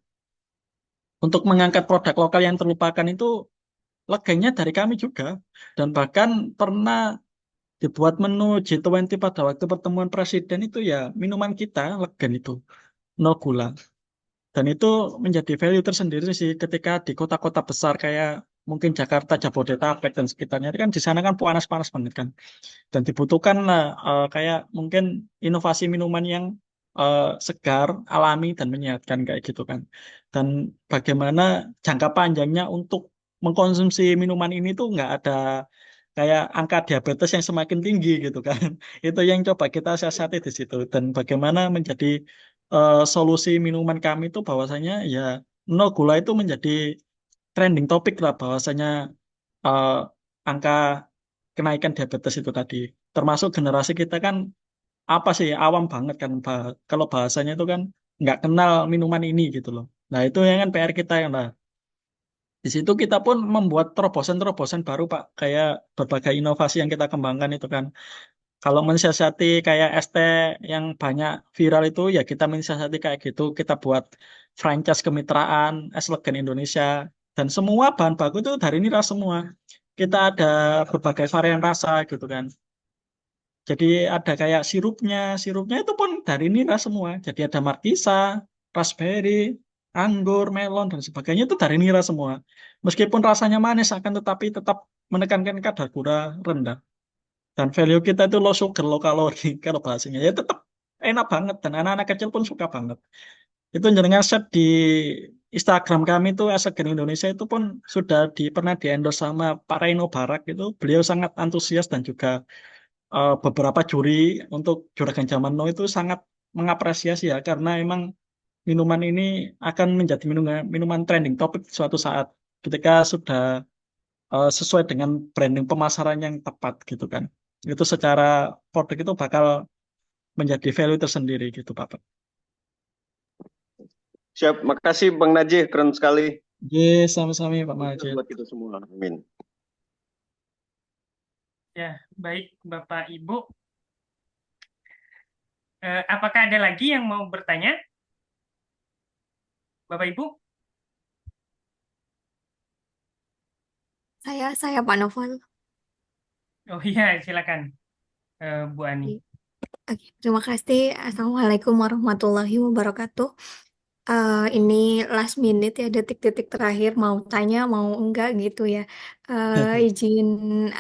untuk mengangkat produk lokal yang terlupakan itu leganya dari kami juga. Dan bahkan pernah dibuat menu G20 pada waktu pertemuan presiden itu ya minuman kita legan itu no gula. Dan itu menjadi value tersendiri sih ketika di kota-kota besar kayak mungkin Jakarta, Jabodetabek dan sekitarnya. Itu kan di sana kan panas-panas banget kan. Dan dibutuhkan lah kayak mungkin inovasi minuman yang segar, alami dan menyehatkan kayak gitu kan. Dan bagaimana jangka panjangnya untuk mengkonsumsi minuman ini tuh nggak ada kayak angka diabetes yang semakin tinggi gitu kan. Itu yang coba kita siasati di situ. Dan bagaimana menjadi solusi minuman kami itu bahwasanya ya no gula itu menjadi trending topik lah bahwasanya eh, angka kenaikan diabetes itu tadi. Termasuk generasi kita kan apa sih awam banget kan kalau bahasanya itu kan nggak kenal minuman ini gitu loh. Nah itu yang kan PR kita yang lah. Di situ kita pun membuat terobosan-terobosan baru Pak, kayak berbagai inovasi yang kita kembangkan itu kan. Kalau mensiasati kayak ST yang banyak viral itu ya kita mensiasati kayak gitu, kita buat franchise kemitraan Es Legen Indonesia dan semua bahan baku itu dari nira semua. Kita ada berbagai varian rasa gitu kan. Jadi ada kayak sirupnya, sirupnya itu pun dari nira semua. Jadi ada Markisa, raspberry, anggur, melon, dan sebagainya itu dari nira semua. Meskipun rasanya manis akan tetapi tetap menekankan kadar gula rendah. Dan value kita itu low sugar, low kalori kalau bahasanya. Ya tetap enak banget dan anak-anak kecil pun suka banget. Itu jenengan share di Instagram kami itu Asagen Indonesia itu pun sudah pernah di endorse sama Pak Reino Barak itu. Beliau sangat antusias dan juga beberapa juri untuk Juragan Zaman Now itu sangat mengapresiasi ya karena emang minuman ini akan menjadi minuman trending topik suatu saat ketika sudah sesuai dengan branding pemasaran yang tepat gitu kan. Itu secara produk itu bakal menjadi value tersendiri gitu Pak. Siap, makasih Bang Najih, keren sekali. Yes, sama-sama Pak Sukses Majid. buat kita semua. Amin. Ya, baik Bapak Ibu. Apakah ada lagi yang mau bertanya? Bapak Ibu? Saya Pak Novel. Oh iya, silakan Bu Ani. Oke, terima kasih. Assalamualaikum warahmatullahi wabarakatuh. Ini last minute ya, detik-detik terakhir mau tanya mau enggak gitu ya. Izin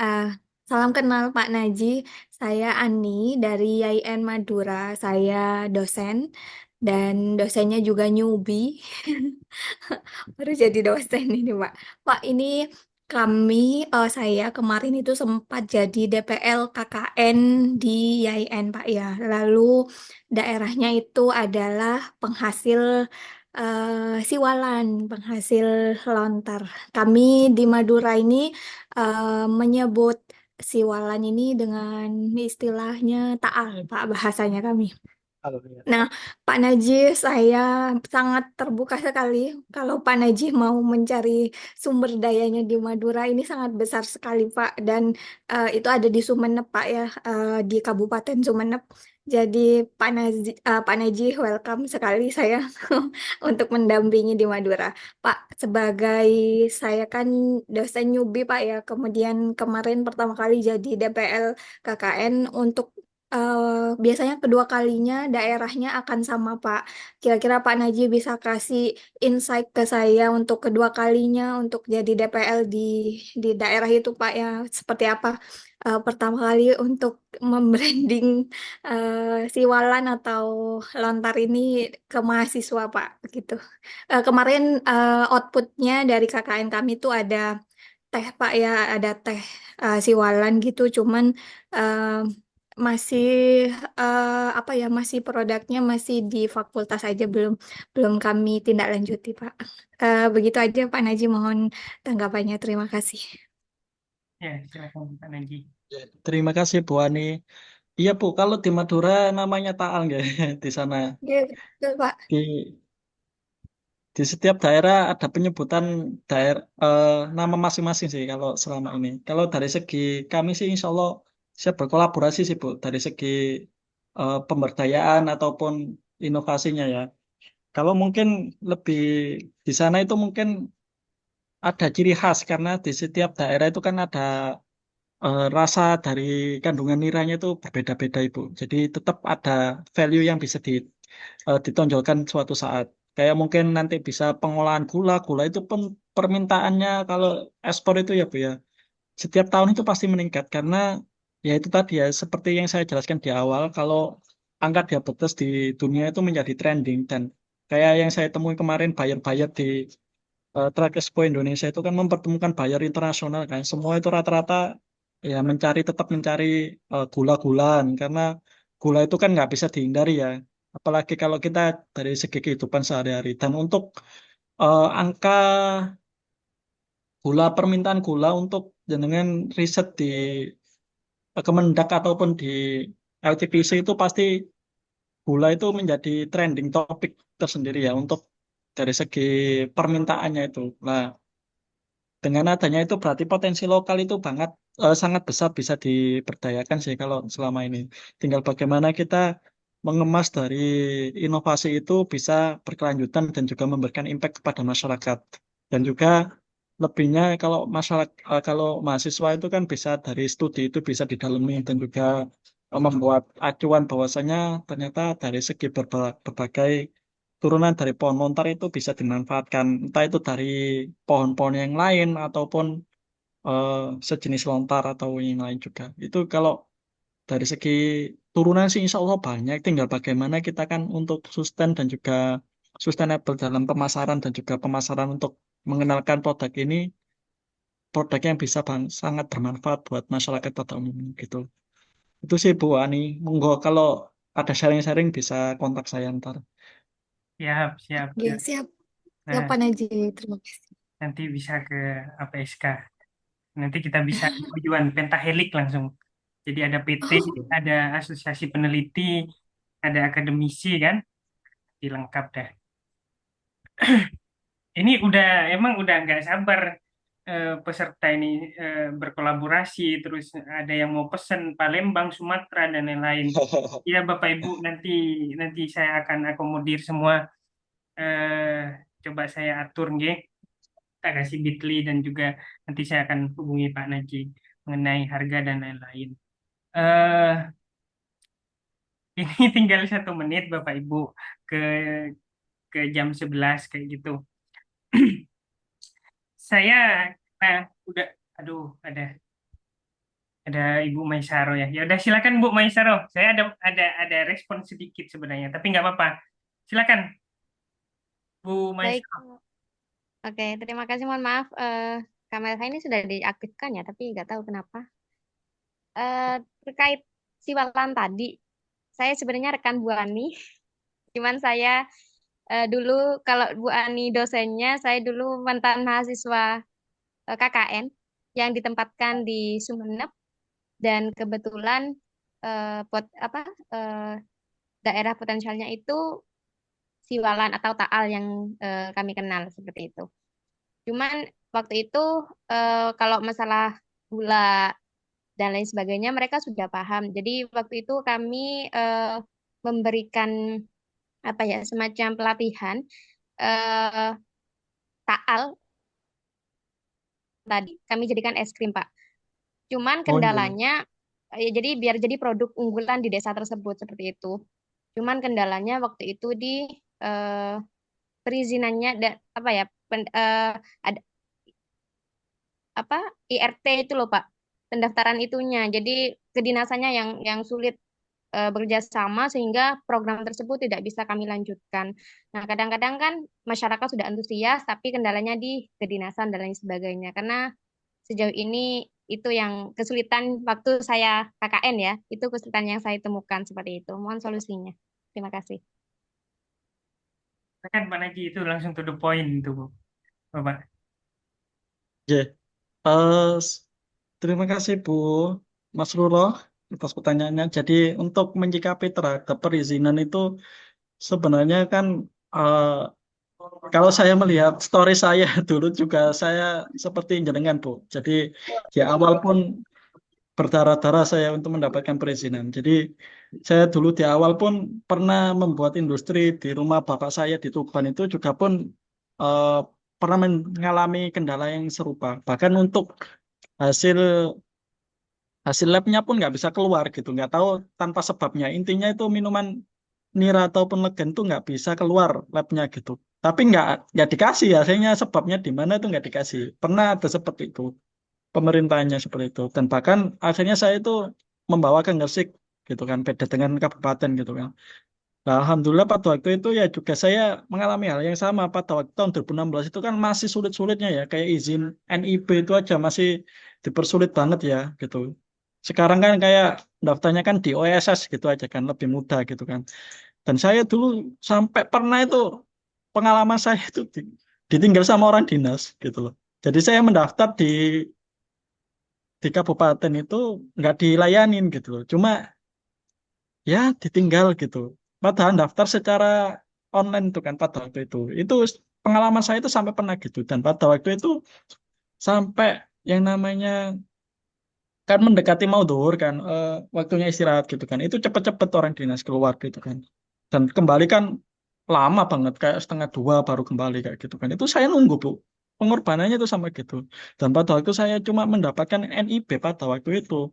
salam kenal Pak Naji. Saya Ani dari YIN Madura. Saya dosen dan dosennya juga newbie. Baru jadi dosen ini Pak. Pak ini saya kemarin itu sempat jadi DPL KKN di YIN Pak ya. Lalu daerahnya itu adalah penghasil siwalan, penghasil lontar. Kami di Madura ini menyebut siwalan ini dengan istilahnya taal, Pak, bahasanya kami. Nah, Pak Najih, saya sangat terbuka sekali kalau Pak Najih mau mencari sumber dayanya di Madura ini sangat besar sekali, Pak. Dan itu ada di Sumeneb, Pak ya, di Kabupaten Sumeneb. Jadi Pak Najih, welcome sekali saya untuk mendampingi di Madura. Pak, sebagai saya kan dosen newbie, Pak ya, kemudian kemarin pertama kali jadi DPL KKN untuk biasanya kedua kalinya daerahnya akan sama Pak. Kira-kira Pak Najib bisa kasih insight ke saya untuk kedua kalinya untuk jadi DPL di daerah itu Pak ya seperti apa? Pertama kali untuk membranding siwalan atau lontar ini ke mahasiswa Pak gitu. Kemarin outputnya dari KKN kami itu ada teh Pak ya, ada teh siwalan gitu, cuman eh, masih apa ya, masih produknya masih di fakultas aja, belum kami tindak lanjuti Pak. Begitu aja Pak Naji, mohon tanggapannya. Terima kasih. Ya, silakan Pak Naji. Terima kasih Bu Ani. Iya Bu, kalau di Madura namanya taal nggak di sana. Ya, betul Pak. Di setiap daerah ada penyebutan nama masing-masing sih kalau selama ini. Kalau dari segi kami sih insya Allah siap berkolaborasi sih Bu dari segi pemberdayaan ataupun inovasinya ya. Kalau mungkin lebih di sana itu mungkin ada ciri khas karena di setiap daerah itu kan ada rasa dari kandungan niranya itu berbeda-beda Ibu. Jadi tetap ada value yang bisa ditonjolkan suatu saat. Kayak mungkin nanti bisa pengolahan gula, gula itu pun permintaannya kalau ekspor itu ya Bu ya. Setiap tahun itu pasti meningkat karena ya itu tadi ya seperti yang saya jelaskan di awal kalau angka diabetes di dunia itu menjadi trending dan kayak yang saya temui kemarin buyer-buyer di Trade Expo Indonesia itu kan mempertemukan buyer internasional kan. Semua itu rata-rata ya tetap mencari gula-gulaan karena gula itu kan nggak bisa dihindari ya. Apalagi kalau kita dari segi kehidupan sehari-hari. Dan untuk angka permintaan gula untuk jenengan riset di Kemendak ataupun di LTPC itu pasti gula itu menjadi trending topik tersendiri ya untuk dari segi permintaannya itu. Nah, dengan adanya itu berarti potensi lokal itu sangat besar bisa diberdayakan sih kalau selama ini. Tinggal bagaimana kita mengemas dari inovasi itu bisa berkelanjutan dan juga memberikan impact kepada masyarakat. Dan juga lebihnya kalau mahasiswa itu kan bisa dari studi itu bisa didalami dan juga membuat acuan bahwasanya ternyata dari segi berbagai turunan dari pohon lontar itu bisa dimanfaatkan, entah itu dari pohon-pohon yang lain ataupun eh, sejenis lontar atau yang lain juga. Itu kalau dari segi turunan sih insya Allah banyak, tinggal bagaimana kita kan untuk sustain dan juga sustainable dalam pemasaran dan juga pemasaran untuk mengenalkan produk ini, produk yang bisa sangat bermanfaat buat masyarakat pada umumnya gitu. Itu sih Bu Ani, monggo kalau ada sharing-sharing bisa kontak saya ntar. Siap, siap. Oke, siap. Siap, Nah, Pak Najib. Terima kasih. nanti bisa ke APSK. Nanti kita bisa tujuan pentahelik langsung. Jadi ada PT, ada asosiasi peneliti, ada akademisi kan, dilengkap dah. Ini emang udah nggak sabar peserta ini berkolaborasi, terus ada yang mau pesen Palembang, Sumatera dan lain-lain. Ya Bapak Ibu, nanti saya akan akomodir semua. Coba saya atur nggih, tak kasih Bitly dan juga nanti saya akan hubungi Pak Naji mengenai harga dan lain-lain. eh ini tinggal 1 menit Bapak Ibu ke jam 11 kayak gitu. Saya udah, aduh, ada Ibu Maisaro ya. Ya udah silakan Bu Maisaro. Saya ada respon sedikit sebenarnya, tapi nggak apa-apa. Silakan Bu Baik, Maisaro. oke, terima kasih. Mohon maaf, kamera saya ini sudah diaktifkan ya, tapi nggak tahu kenapa. Terkait siwalan tadi, saya sebenarnya rekan Bu Ani, cuman saya dulu kalau Bu Ani dosennya, saya dulu mantan mahasiswa KKN yang ditempatkan di Sumeneb dan kebetulan daerah potensialnya itu siwalan atau taal yang kami kenal seperti itu. Cuman waktu itu kalau masalah gula dan lain sebagainya mereka sudah paham. Jadi waktu itu kami memberikan apa ya semacam pelatihan eh, taal tadi. Kami jadikan es krim, Pak. Cuman Oh iya. kendalanya ya jadi biar jadi produk unggulan di desa tersebut seperti itu. Cuman kendalanya waktu itu di eh, perizinannya apa ya ada apa IRT itu loh Pak, pendaftaran itunya. Jadi kedinasannya yang sulit bekerja sama sehingga program tersebut tidak bisa kami lanjutkan. Nah, kadang-kadang kan masyarakat sudah antusias tapi kendalanya di kedinasan dan lain sebagainya. Karena sejauh ini itu yang kesulitan waktu saya KKN ya, itu kesulitan yang saya temukan seperti itu. Mohon solusinya. Terima kasih. Kan Pak Naji itu langsung to the point itu Bu. Bapak. Ya. Terima kasih Bu Mas Rulo atas pertanyaannya. Jadi untuk menyikapi terhadap perizinan itu sebenarnya kan eh, kalau saya melihat story saya dulu juga saya seperti jenengan Bu. Jadi di awal pun berdarah-darah saya untuk mendapatkan perizinan. Jadi saya dulu di awal pun pernah membuat industri di rumah bapak saya di Tuban itu juga pun eh, pernah mengalami kendala yang serupa. Bahkan untuk hasil hasil labnya pun nggak bisa keluar gitu, nggak tahu tanpa sebabnya. Intinya itu minuman nira ataupun legen itu nggak bisa keluar labnya gitu. Tapi nggak dikasih hasilnya sebabnya di mana itu nggak dikasih. Pernah ada seperti itu pemerintahnya seperti itu. Dan bahkan akhirnya saya itu membawa ke Gresik gitu kan, beda dengan kabupaten gitu kan. Nah, alhamdulillah pada waktu itu ya juga saya mengalami hal yang sama pada waktu tahun 2016 itu kan masih sulit-sulitnya ya kayak izin NIB itu aja masih dipersulit banget ya gitu. Sekarang kan kayak daftarnya kan di OSS gitu aja kan lebih mudah gitu kan. Dan saya dulu sampai pernah itu pengalaman saya itu ditinggal sama orang dinas gitu loh. Jadi saya mendaftar di kabupaten itu nggak dilayanin gitu loh. Cuma ya ditinggal gitu. Padahal daftar secara online itu kan pada waktu itu. Itu pengalaman saya itu sampai pernah gitu. Dan pada waktu itu sampai yang namanya kan mendekati mau duhur kan, waktunya istirahat gitu kan. Itu cepet-cepet orang dinas keluar gitu kan. Dan kembali kan lama banget, kayak setengah dua baru kembali kayak gitu kan. Itu saya nunggu Bu. Pengorbanannya itu sama gitu. Dan pada waktu saya cuma mendapatkan NIB pada waktu itu.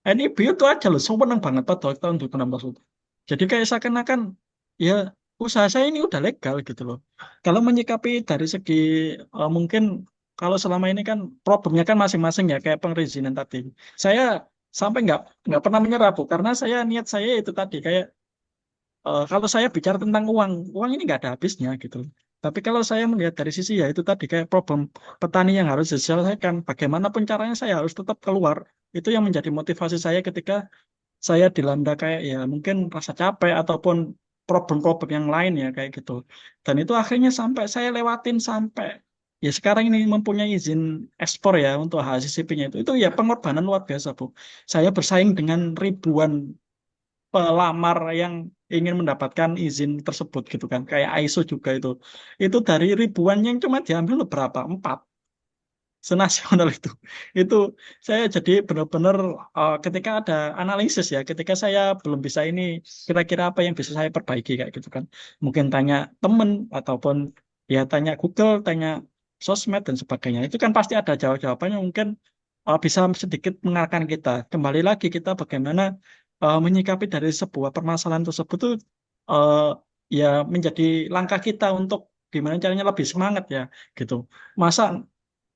NIB itu aja loh, seneng banget pada waktu tahun 2016 itu. Jadi kayak seakan-akan ya usaha saya ini udah legal gitu loh. Kalau menyikapi dari segi mungkin kalau selama ini kan problemnya kan masing-masing ya kayak perizinan tadi. Saya sampai nggak pernah menyerah Bu karena saya niat saya itu tadi kayak kalau saya bicara tentang uang, uang ini nggak ada habisnya gitu loh. Tapi kalau saya melihat dari sisi ya itu tadi kayak problem petani yang harus diselesaikan, bagaimanapun caranya saya harus tetap keluar. Itu yang menjadi motivasi saya ketika saya dilanda kayak ya mungkin rasa capek ataupun problem-problem yang lain ya kayak gitu. Dan itu akhirnya sampai saya lewatin sampai ya sekarang ini mempunyai izin ekspor ya untuk HACCP-nya itu ya pengorbanan luar biasa Bu. Saya bersaing dengan ribuan pelamar yang ingin mendapatkan izin tersebut gitu kan. Kayak ISO juga itu. Itu dari ribuan yang cuma diambil berapa? 4 senasional itu. Itu saya jadi benar-benar ketika ada analisis ya, ketika saya belum bisa ini kira-kira apa yang bisa saya perbaiki kayak gitu kan. Mungkin tanya temen ataupun ya tanya Google, tanya sosmed dan sebagainya. Itu kan pasti ada jawab-jawabannya mungkin bisa sedikit mengarahkan kita. Kembali lagi kita bagaimana menyikapi dari sebuah permasalahan tersebut tuh eh, ya menjadi langkah kita untuk gimana caranya lebih semangat ya gitu. Masa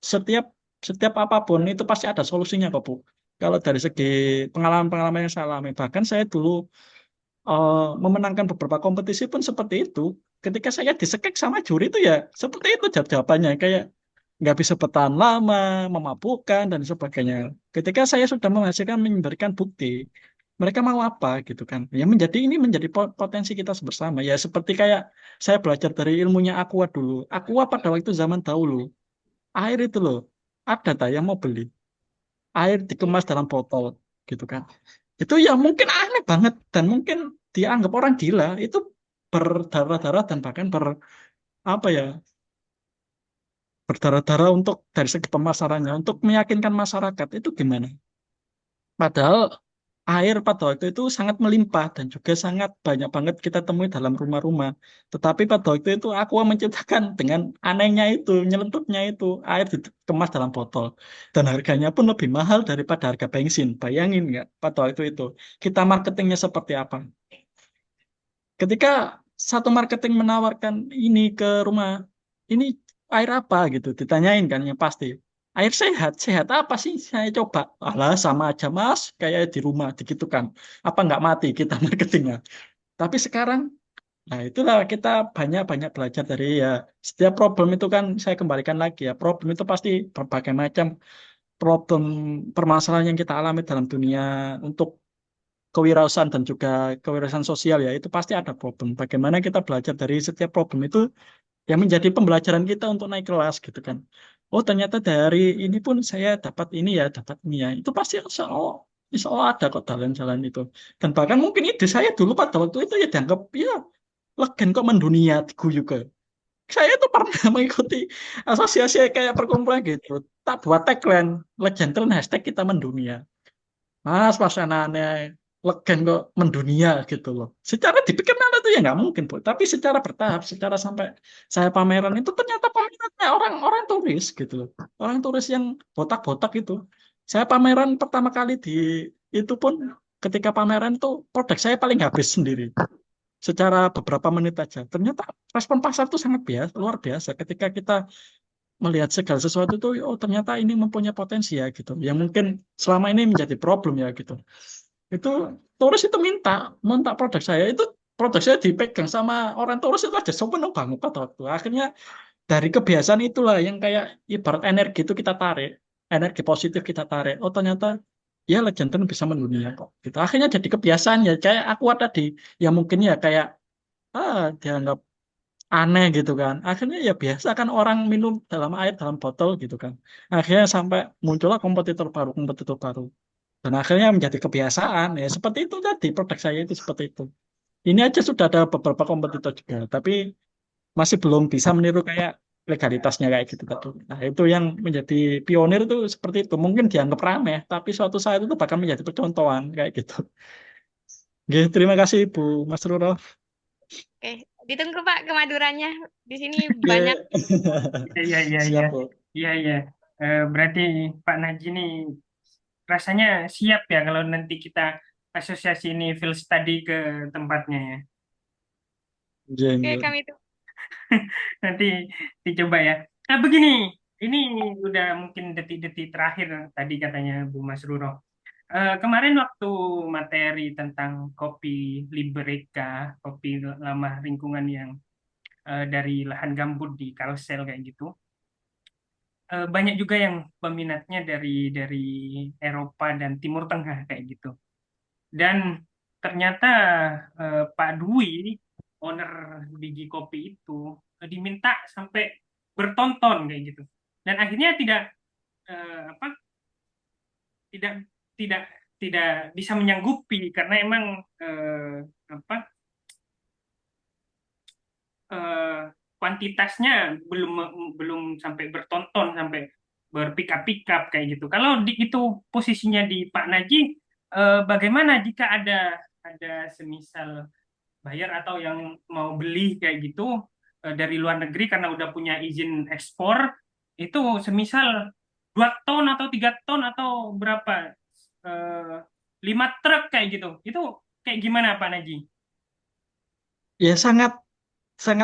setiap setiap apapun itu pasti ada solusinya kok Bu. Kalau dari segi pengalaman-pengalaman yang saya alami, bahkan saya dulu memenangkan beberapa kompetisi pun seperti itu. Ketika saya disekek sama juri itu ya seperti itu jawabannya kayak nggak bisa bertahan lama, memabukkan dan sebagainya. Ketika saya sudah menghasilkan memberikan bukti, mereka mau apa gitu kan? Ya menjadi ini menjadi potensi kita bersama. Ya seperti kayak saya belajar dari ilmunya Aqua dulu. Aqua pada waktu zaman dahulu air itu loh ada tak yang mau beli air dikemas dalam botol gitu kan itu ya mungkin aneh banget dan mungkin dianggap orang gila itu berdarah-darah dan bahkan apa ya berdarah-darah untuk dari segi pemasarannya untuk meyakinkan masyarakat itu gimana padahal air pada waktu itu sangat melimpah dan juga sangat banyak banget kita temui dalam rumah-rumah. Tetapi pada waktu itu aku menciptakan dengan anehnya itu, nyelentupnya itu, air dikemas dalam botol. Dan harganya pun lebih mahal daripada harga bensin. Bayangin nggak pada waktu itu. Kita marketingnya seperti apa? Ketika satu marketing menawarkan ini ke rumah, ini air apa gitu, ditanyain kan yang pasti. Air sehat, sehat apa sih? Saya coba, alah sama aja mas, kayak di rumah, gitu kan. Apa nggak mati kita marketingnya? Tapi sekarang, nah itulah kita banyak-banyak belajar dari ya setiap problem itu kan saya kembalikan lagi ya. Problem itu pasti berbagai macam problem permasalahan yang kita alami dalam dunia untuk kewirausahaan dan juga kewirausahaan sosial ya itu pasti ada problem. Bagaimana kita belajar dari setiap problem itu yang menjadi pembelajaran kita untuk naik kelas gitu kan. Oh ternyata dari ini pun saya dapat ini ya, dapat ini ya. Itu pasti insya Allah ada kok jalan-jalan itu. Dan bahkan mungkin ide saya dulu pada waktu itu ya dianggap ya legen kok mendunia diguyu ke. Saya itu pernah mengikuti asosiasi kayak perkumpulan gitu. Tak buat tagline, legendaris hashtag kita mendunia. Mas anaknya legen kok mendunia gitu loh. Secara dipikir mana itu ya nggak mungkin, Bu. Tapi secara bertahap, secara sampai saya pameran itu ternyata pamerannya orang-orang turis gitu loh. Orang turis yang botak-botak itu. Saya pameran pertama kali di itu pun ketika pameran tuh produk saya paling habis sendiri. Secara beberapa menit aja. Ternyata respon pasar itu sangat biasa, luar biasa ketika kita melihat segala sesuatu itu oh ternyata ini mempunyai potensi ya gitu yang mungkin selama ini menjadi problem ya gitu itu turis itu minta produk saya itu produk saya dipegang sama orang turis itu aja seneng banget pada waktu akhirnya dari kebiasaan itulah yang kayak ibarat energi itu kita tarik energi positif kita tarik oh ternyata ya legend bisa mendunia kok gitu akhirnya jadi kebiasaan ya kayak aku ada di ya mungkin ya kayak dianggap aneh gitu kan. Akhirnya ya biasa kan orang minum dalam air dalam botol gitu kan. Akhirnya sampai muncullah kompetitor baru. Dan akhirnya menjadi kebiasaan ya seperti itu tadi produk saya itu seperti itu. Ini aja sudah ada beberapa kompetitor juga, tapi masih belum bisa meniru kayak legalitasnya kayak gitu tadi. Nah itu yang menjadi pionir itu seperti itu. Mungkin dianggap remeh, tapi suatu saat itu bahkan menjadi percontohan kayak gitu. Oke, terima kasih Bu Mas Ruro. Oke, ditunggu Pak ke Maduranya. Di sini Oke. banyak. Iya, iya, iya. Siap, Bu. Iya, iya. Berarti Pak Naji ini rasanya siap ya kalau nanti kita asosiasi ini field study ke tempatnya ya. Oke, kami itu. Nanti dicoba ya. Nah, begini, ini udah mungkin detik-detik terakhir tadi katanya Bu Masruro. Kemarin waktu materi tentang kopi Liberica, kopi ramah lingkungan yang dari lahan gambut di Kalsel kayak gitu, banyak juga yang peminatnya dari Eropa dan Timur Tengah kayak gitu. Dan ternyata Pak Dwi, owner biji kopi itu, diminta sampai bertonton kayak gitu. Dan akhirnya apa tidak tidak tidak bisa menyanggupi karena emang apa kuantitasnya belum sampai bertonton, sampai berpikap-pikap kayak gitu. Kalau itu posisinya di Pak Naji, bagaimana jika ada semisal buyer atau yang mau beli kayak gitu dari luar negeri karena udah punya izin ekspor, itu semisal 2 ton atau 3 ton atau berapa, 5 truk kayak gitu, itu kayak gimana Pak Naji? Ya sangat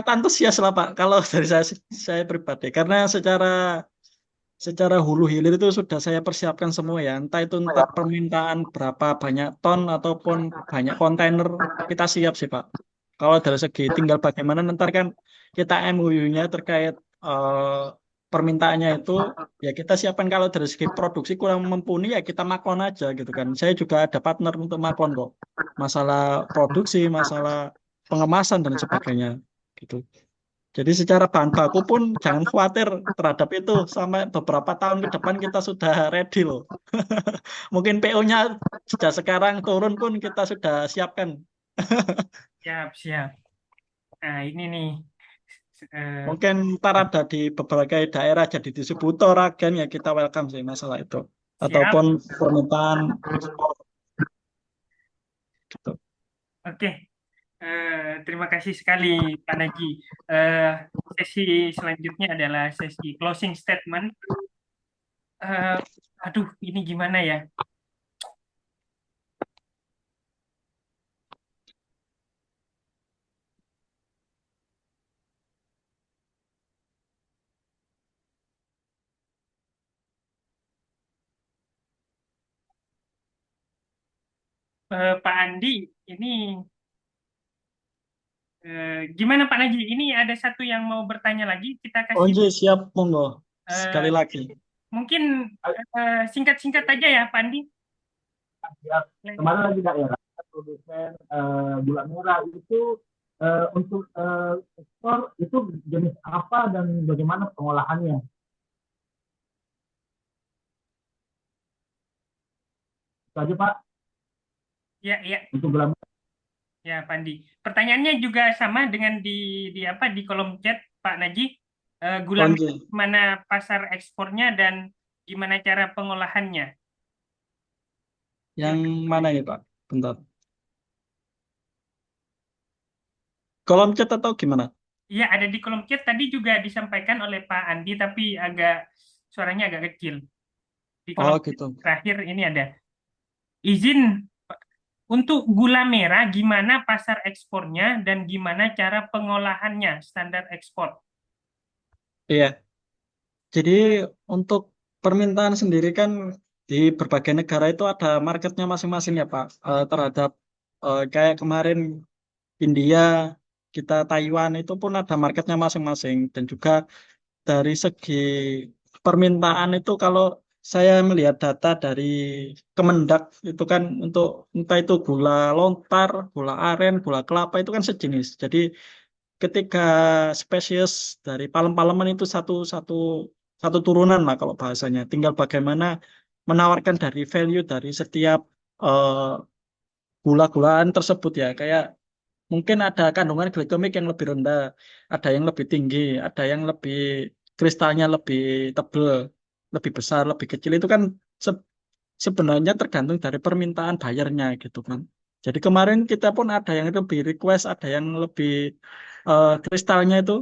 antusias lah Pak kalau dari saya pribadi karena secara hulu hilir itu sudah saya persiapkan semua ya, entah itu entah permintaan berapa banyak ton ataupun banyak kontainer, kita siap sih Pak. Kalau dari segi tinggal bagaimana nanti kan kita MOU-nya terkait permintaannya itu ya kita siapkan. Kalau dari segi produksi kurang mumpuni ya kita makon aja gitu kan. Saya juga ada partner untuk makon kok, masalah produksi, masalah pengemasan dan sebagainya gitu. Jadi secara bahan baku pun jangan khawatir terhadap itu, sampai beberapa tahun ke depan kita sudah ready loh. Mungkin PO-nya sejak sekarang turun pun kita sudah siapkan. Siap. Nah, ini nih. Mungkin ntar ada di berbagai daerah jadi distributor agen ya, kita welcome sih masalah itu. Ataupun permintaan ekspor. Gitu. Oke. Terima kasih sekali Pak Naji. Sesi selanjutnya adalah sesi closing statement. Aduh, ini gimana ya? Pak Andi, ini gimana Pak Naji? Ini ada satu yang mau bertanya lagi. Kita Oh kasih. iya, siap, monggo. Sekali lagi. Mungkin singkat-singkat aja ya Pak Andi. Kemarin lagi daerah produsen gula merah itu untuk ekspor itu jenis apa dan bagaimana pengolahannya? Itu aja Pak. Ya. Untuk gula merah. Ya, Pandi. Pertanyaannya juga sama dengan di kolom chat Pak Naji. Gula merah mana pasar ekspornya dan gimana cara pengolahannya? Yang mana ini Pak? Bentar. Kolom chat atau gimana? Iya, ada di kolom chat. Tadi juga disampaikan oleh Pak Andi, tapi suaranya agak kecil. Di kolom gitu. terakhir ini ada. Izin untuk gula merah, gimana pasar ekspornya dan gimana cara pengolahannya, standar ekspor? Iya. Jadi untuk permintaan sendiri kan di berbagai negara itu ada marketnya masing-masing ya Pak. Terhadap kayak kemarin India, kita Taiwan itu pun ada marketnya masing-masing. Dan juga dari segi permintaan itu kalau saya melihat data dari Kemendak itu kan untuk entah itu gula lontar, gula aren, gula kelapa itu kan sejenis. Jadi ketika spesies dari palem-paleman itu satu turunan lah kalau bahasanya. Tinggal bagaimana menawarkan dari value dari setiap gula-gulaan tersebut ya. Kayak mungkin ada kandungan glikemik yang lebih rendah, ada yang lebih tinggi, ada yang lebih kristalnya lebih tebal, lebih besar, lebih kecil. Itu kan sebenarnya tergantung dari permintaan bayarnya gitu kan. Jadi kemarin kita pun ada yang lebih request, ada yang lebih kristalnya itu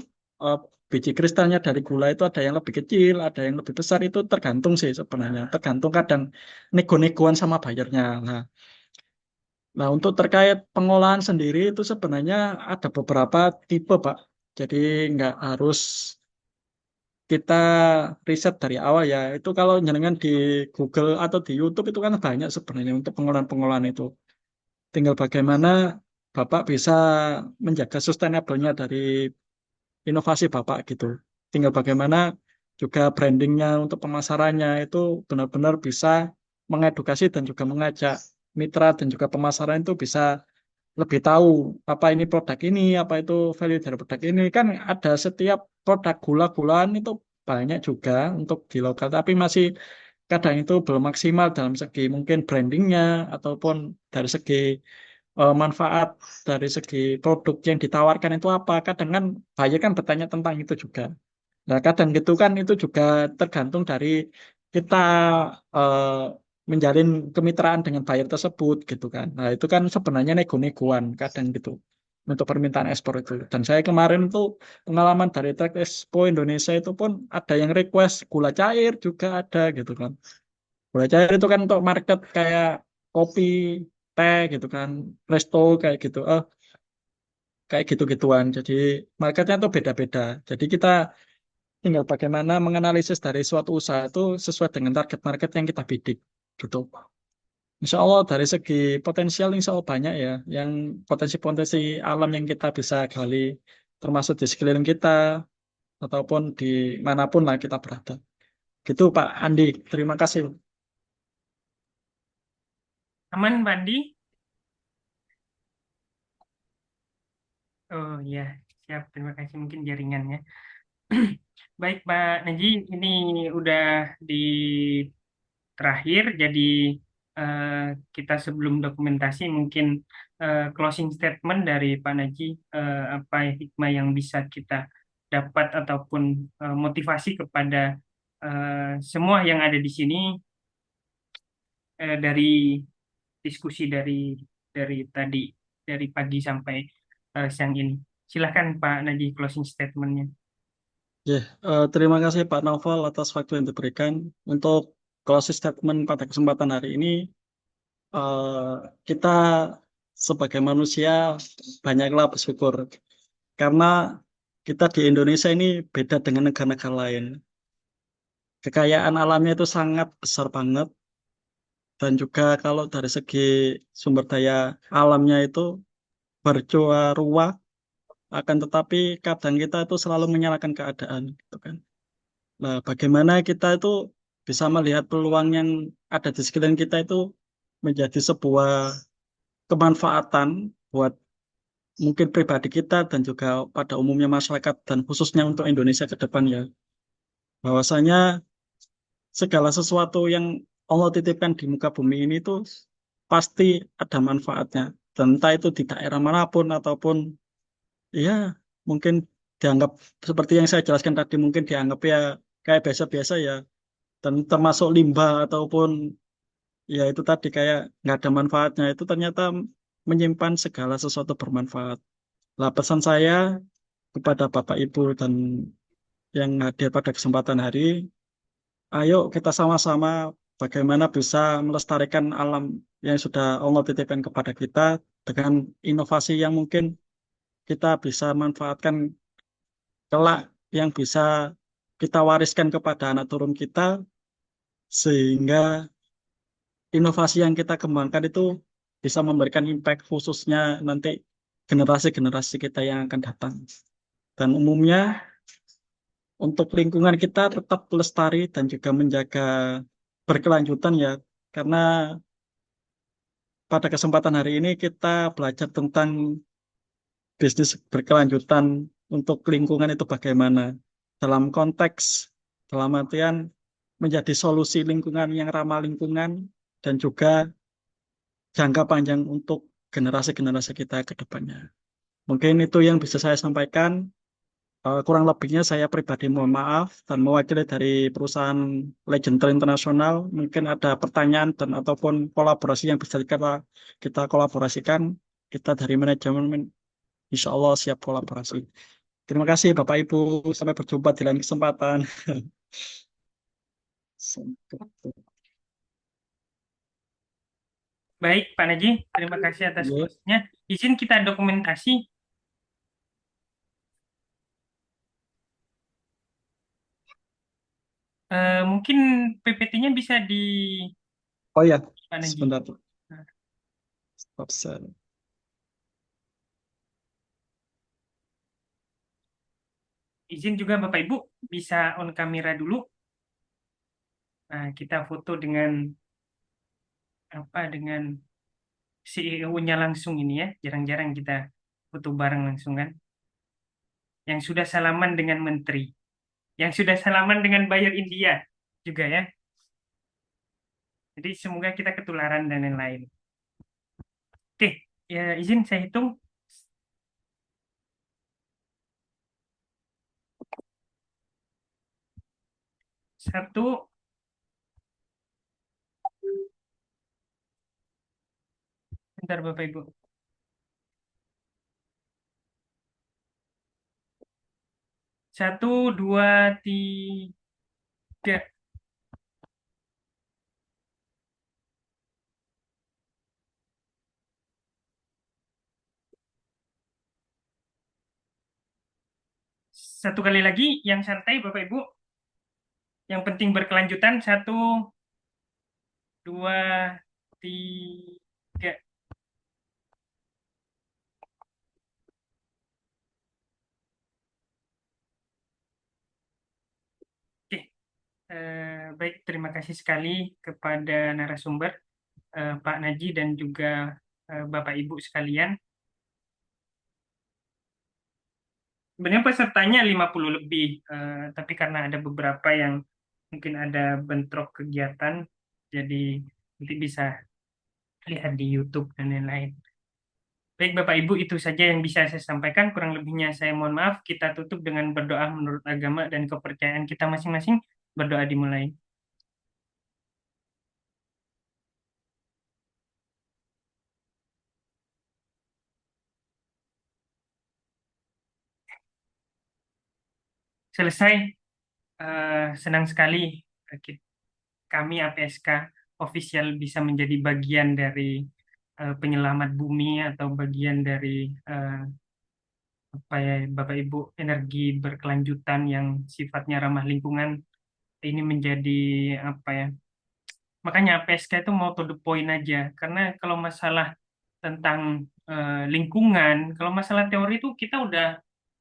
biji kristalnya dari gula itu ada yang lebih kecil, ada yang lebih besar, itu tergantung sih sebenarnya. Tergantung kadang nego-negoan sama bayarnya. Nah, Nah, untuk terkait pengolahan sendiri itu sebenarnya ada beberapa tipe, Pak. Jadi nggak harus kita riset dari awal ya. Itu kalau jenengan di Google atau di YouTube itu kan banyak sebenarnya untuk pengolahan-pengolahan itu. Tinggal bagaimana Bapak bisa menjaga sustainable-nya dari inovasi Bapak gitu. Tinggal bagaimana juga brandingnya untuk pemasarannya itu benar-benar bisa mengedukasi dan juga mengajak mitra dan juga pemasaran itu bisa lebih tahu apa ini produk ini, apa itu value dari produk ini. Kan ada setiap produk gula-gulaan itu banyak juga untuk di lokal, tapi masih kadang itu belum maksimal dalam segi mungkin brandingnya ataupun dari segi manfaat dari segi produk yang ditawarkan itu apa. Kadang kan buyer kan bertanya tentang itu juga. Nah, kadang gitu kan itu juga tergantung dari kita eh, menjalin kemitraan dengan buyer tersebut gitu kan. Nah, itu kan sebenarnya nego-negoan kadang gitu untuk permintaan ekspor itu. Dan saya kemarin tuh pengalaman dari Trade Expo Indonesia itu pun ada yang request gula cair juga ada gitu kan. Gula cair itu kan untuk market kayak kopi, teh gitu kan, resto kayak gitu. Kayak gitu-gituan. Jadi marketnya tuh beda-beda. Jadi kita tinggal bagaimana menganalisis dari suatu usaha itu sesuai dengan target market yang kita bidik. Gitu. Insya Allah dari segi potensial insya Allah banyak ya. Yang potensi-potensi alam yang kita bisa gali. Termasuk di sekeliling kita. Ataupun di manapun lah kita berada. Gitu Pak Andi. Terima kasih. Aman, Pak Andi? Oh ya, siap. Terima kasih mungkin jaringannya. Baik, Pak Naji, ini udah di terakhir, jadi eh, kita sebelum dokumentasi mungkin closing statement dari Pak Naji, apa hikmah yang bisa kita dapat ataupun motivasi kepada semua yang ada di sini dari diskusi dari tadi, dari pagi sampai siang ini. Silahkan Pak Naji closing statementnya. Ya, terima kasih Pak Novel atas waktu yang diberikan. Untuk closing statement pada kesempatan hari ini, eh, kita sebagai manusia banyaklah bersyukur karena kita di Indonesia ini beda dengan negara-negara lain. Kekayaan alamnya itu sangat besar banget dan juga kalau dari segi sumber daya alamnya itu bercuaruah akan tetapi kadang kita itu selalu menyalahkan keadaan gitu kan. Nah, bagaimana kita itu bisa melihat peluang yang ada di sekeliling kita itu menjadi sebuah kemanfaatan buat mungkin pribadi kita dan juga pada umumnya masyarakat dan khususnya untuk Indonesia ke depan ya. Bahwasanya segala sesuatu yang Allah titipkan di muka bumi ini tuh pasti ada manfaatnya. Dan entah itu di daerah manapun ataupun ya mungkin dianggap seperti yang saya jelaskan tadi mungkin dianggap ya kayak biasa-biasa ya. Dan termasuk limbah ataupun ya itu tadi kayak nggak ada manfaatnya itu ternyata menyimpan segala sesuatu bermanfaat. Lah pesan saya kepada Bapak Ibu dan yang hadir pada kesempatan hari, ayo kita sama-sama bagaimana bisa melestarikan alam yang sudah Allah titipkan kepada kita dengan inovasi yang mungkin kita bisa manfaatkan kelak yang bisa kita wariskan kepada anak turun kita sehingga inovasi yang kita kembangkan itu bisa memberikan impact khususnya nanti generasi-generasi kita yang akan datang. Dan umumnya untuk lingkungan kita tetap lestari dan juga menjaga berkelanjutan ya. Karena pada kesempatan hari ini kita belajar tentang bisnis berkelanjutan untuk lingkungan itu bagaimana. Dalam konteks, dalam artian menjadi solusi lingkungan yang ramah lingkungan dan juga jangka panjang untuk generasi-generasi kita ke depannya. Mungkin itu yang bisa saya sampaikan. Kurang lebihnya saya pribadi mohon maaf dan mewakili dari perusahaan Legendre Internasional. Mungkin ada pertanyaan dan ataupun kolaborasi yang bisa kita kolaborasikan. Kita dari manajemen insya Allah siap kolaborasi. Terima kasih Bapak Ibu. Sampai berjumpa di lain kesempatan. Baik, Pak Naji, terima kasih atas Iya. closing-nya. Izin kita dokumentasi. Mungkin PPT-nya bisa di Oh ya, Pak Naji. sebentar. Nah, Stop share. izin juga Bapak Ibu bisa on kamera dulu. Nah, kita foto dengan dengan CEO-nya langsung ini ya. Jarang-jarang kita foto bareng langsung kan. Yang sudah salaman dengan menteri, yang sudah salaman dengan buyer India juga ya. Jadi semoga kita ketularan dan lain-lain. Oke, ya izin saya hitung. 1, bentar Bapak Ibu. 1, 2, 3. Satu kali lagi, yang santai Bapak Ibu. Yang penting berkelanjutan. 1, 2, 3. Oke, baik, terima kasih sekali kepada narasumber Pak Naji dan juga Bapak Ibu sekalian. Sebenarnya pesertanya 50 lebih, tapi karena ada beberapa yang mungkin ada bentrok kegiatan, jadi nanti bisa lihat di YouTube dan lain-lain. Baik Bapak Ibu, itu saja yang bisa saya sampaikan. Kurang lebihnya saya mohon maaf. Kita tutup dengan berdoa menurut agama dan kepercayaan kita masing-masing. Berdoa dimulai. Selesai. Senang sekali kami APSK official bisa menjadi bagian dari penyelamat bumi atau bagian dari Bapak Ibu energi berkelanjutan yang sifatnya ramah lingkungan. Ini menjadi makanya APSK itu mau to the point aja, karena kalau masalah tentang lingkungan, kalau masalah teori itu kita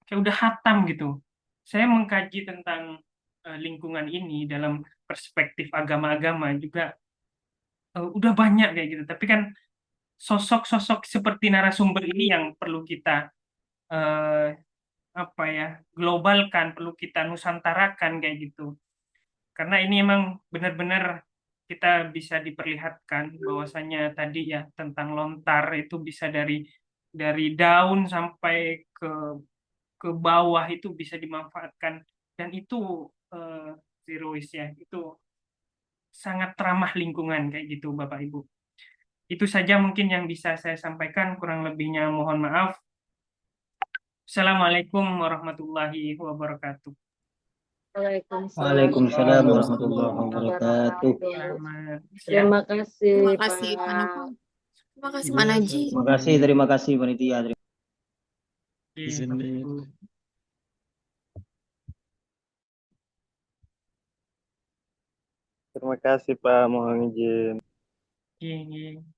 kayak udah hatam gitu. Saya mengkaji tentang lingkungan ini dalam perspektif agama-agama juga udah banyak kayak gitu. Tapi kan sosok-sosok seperti narasumber ini yang perlu kita eh, globalkan, perlu kita nusantarakan kayak gitu. Karena ini emang benar-benar kita bisa diperlihatkan bahwasanya tadi ya tentang lontar itu bisa dari daun sampai ke bawah itu bisa dimanfaatkan, dan itu zero waste ya, itu sangat ramah lingkungan kayak gitu Bapak Ibu. Itu saja mungkin yang bisa saya sampaikan, kurang lebihnya mohon maaf. Assalamualaikum warahmatullahi wabarakatuh. Waalaikumsalam warahmatullahi wabarakatuh. Selamat siang. Terima kasih, Terima kasih Pak Pak. Novel. Terima kasih Iya, Pak Naji. Terima kasih panitia. Oke, di sini. Bapak Ibu. Terima kasih Pak, mohon izin. Iya, iya.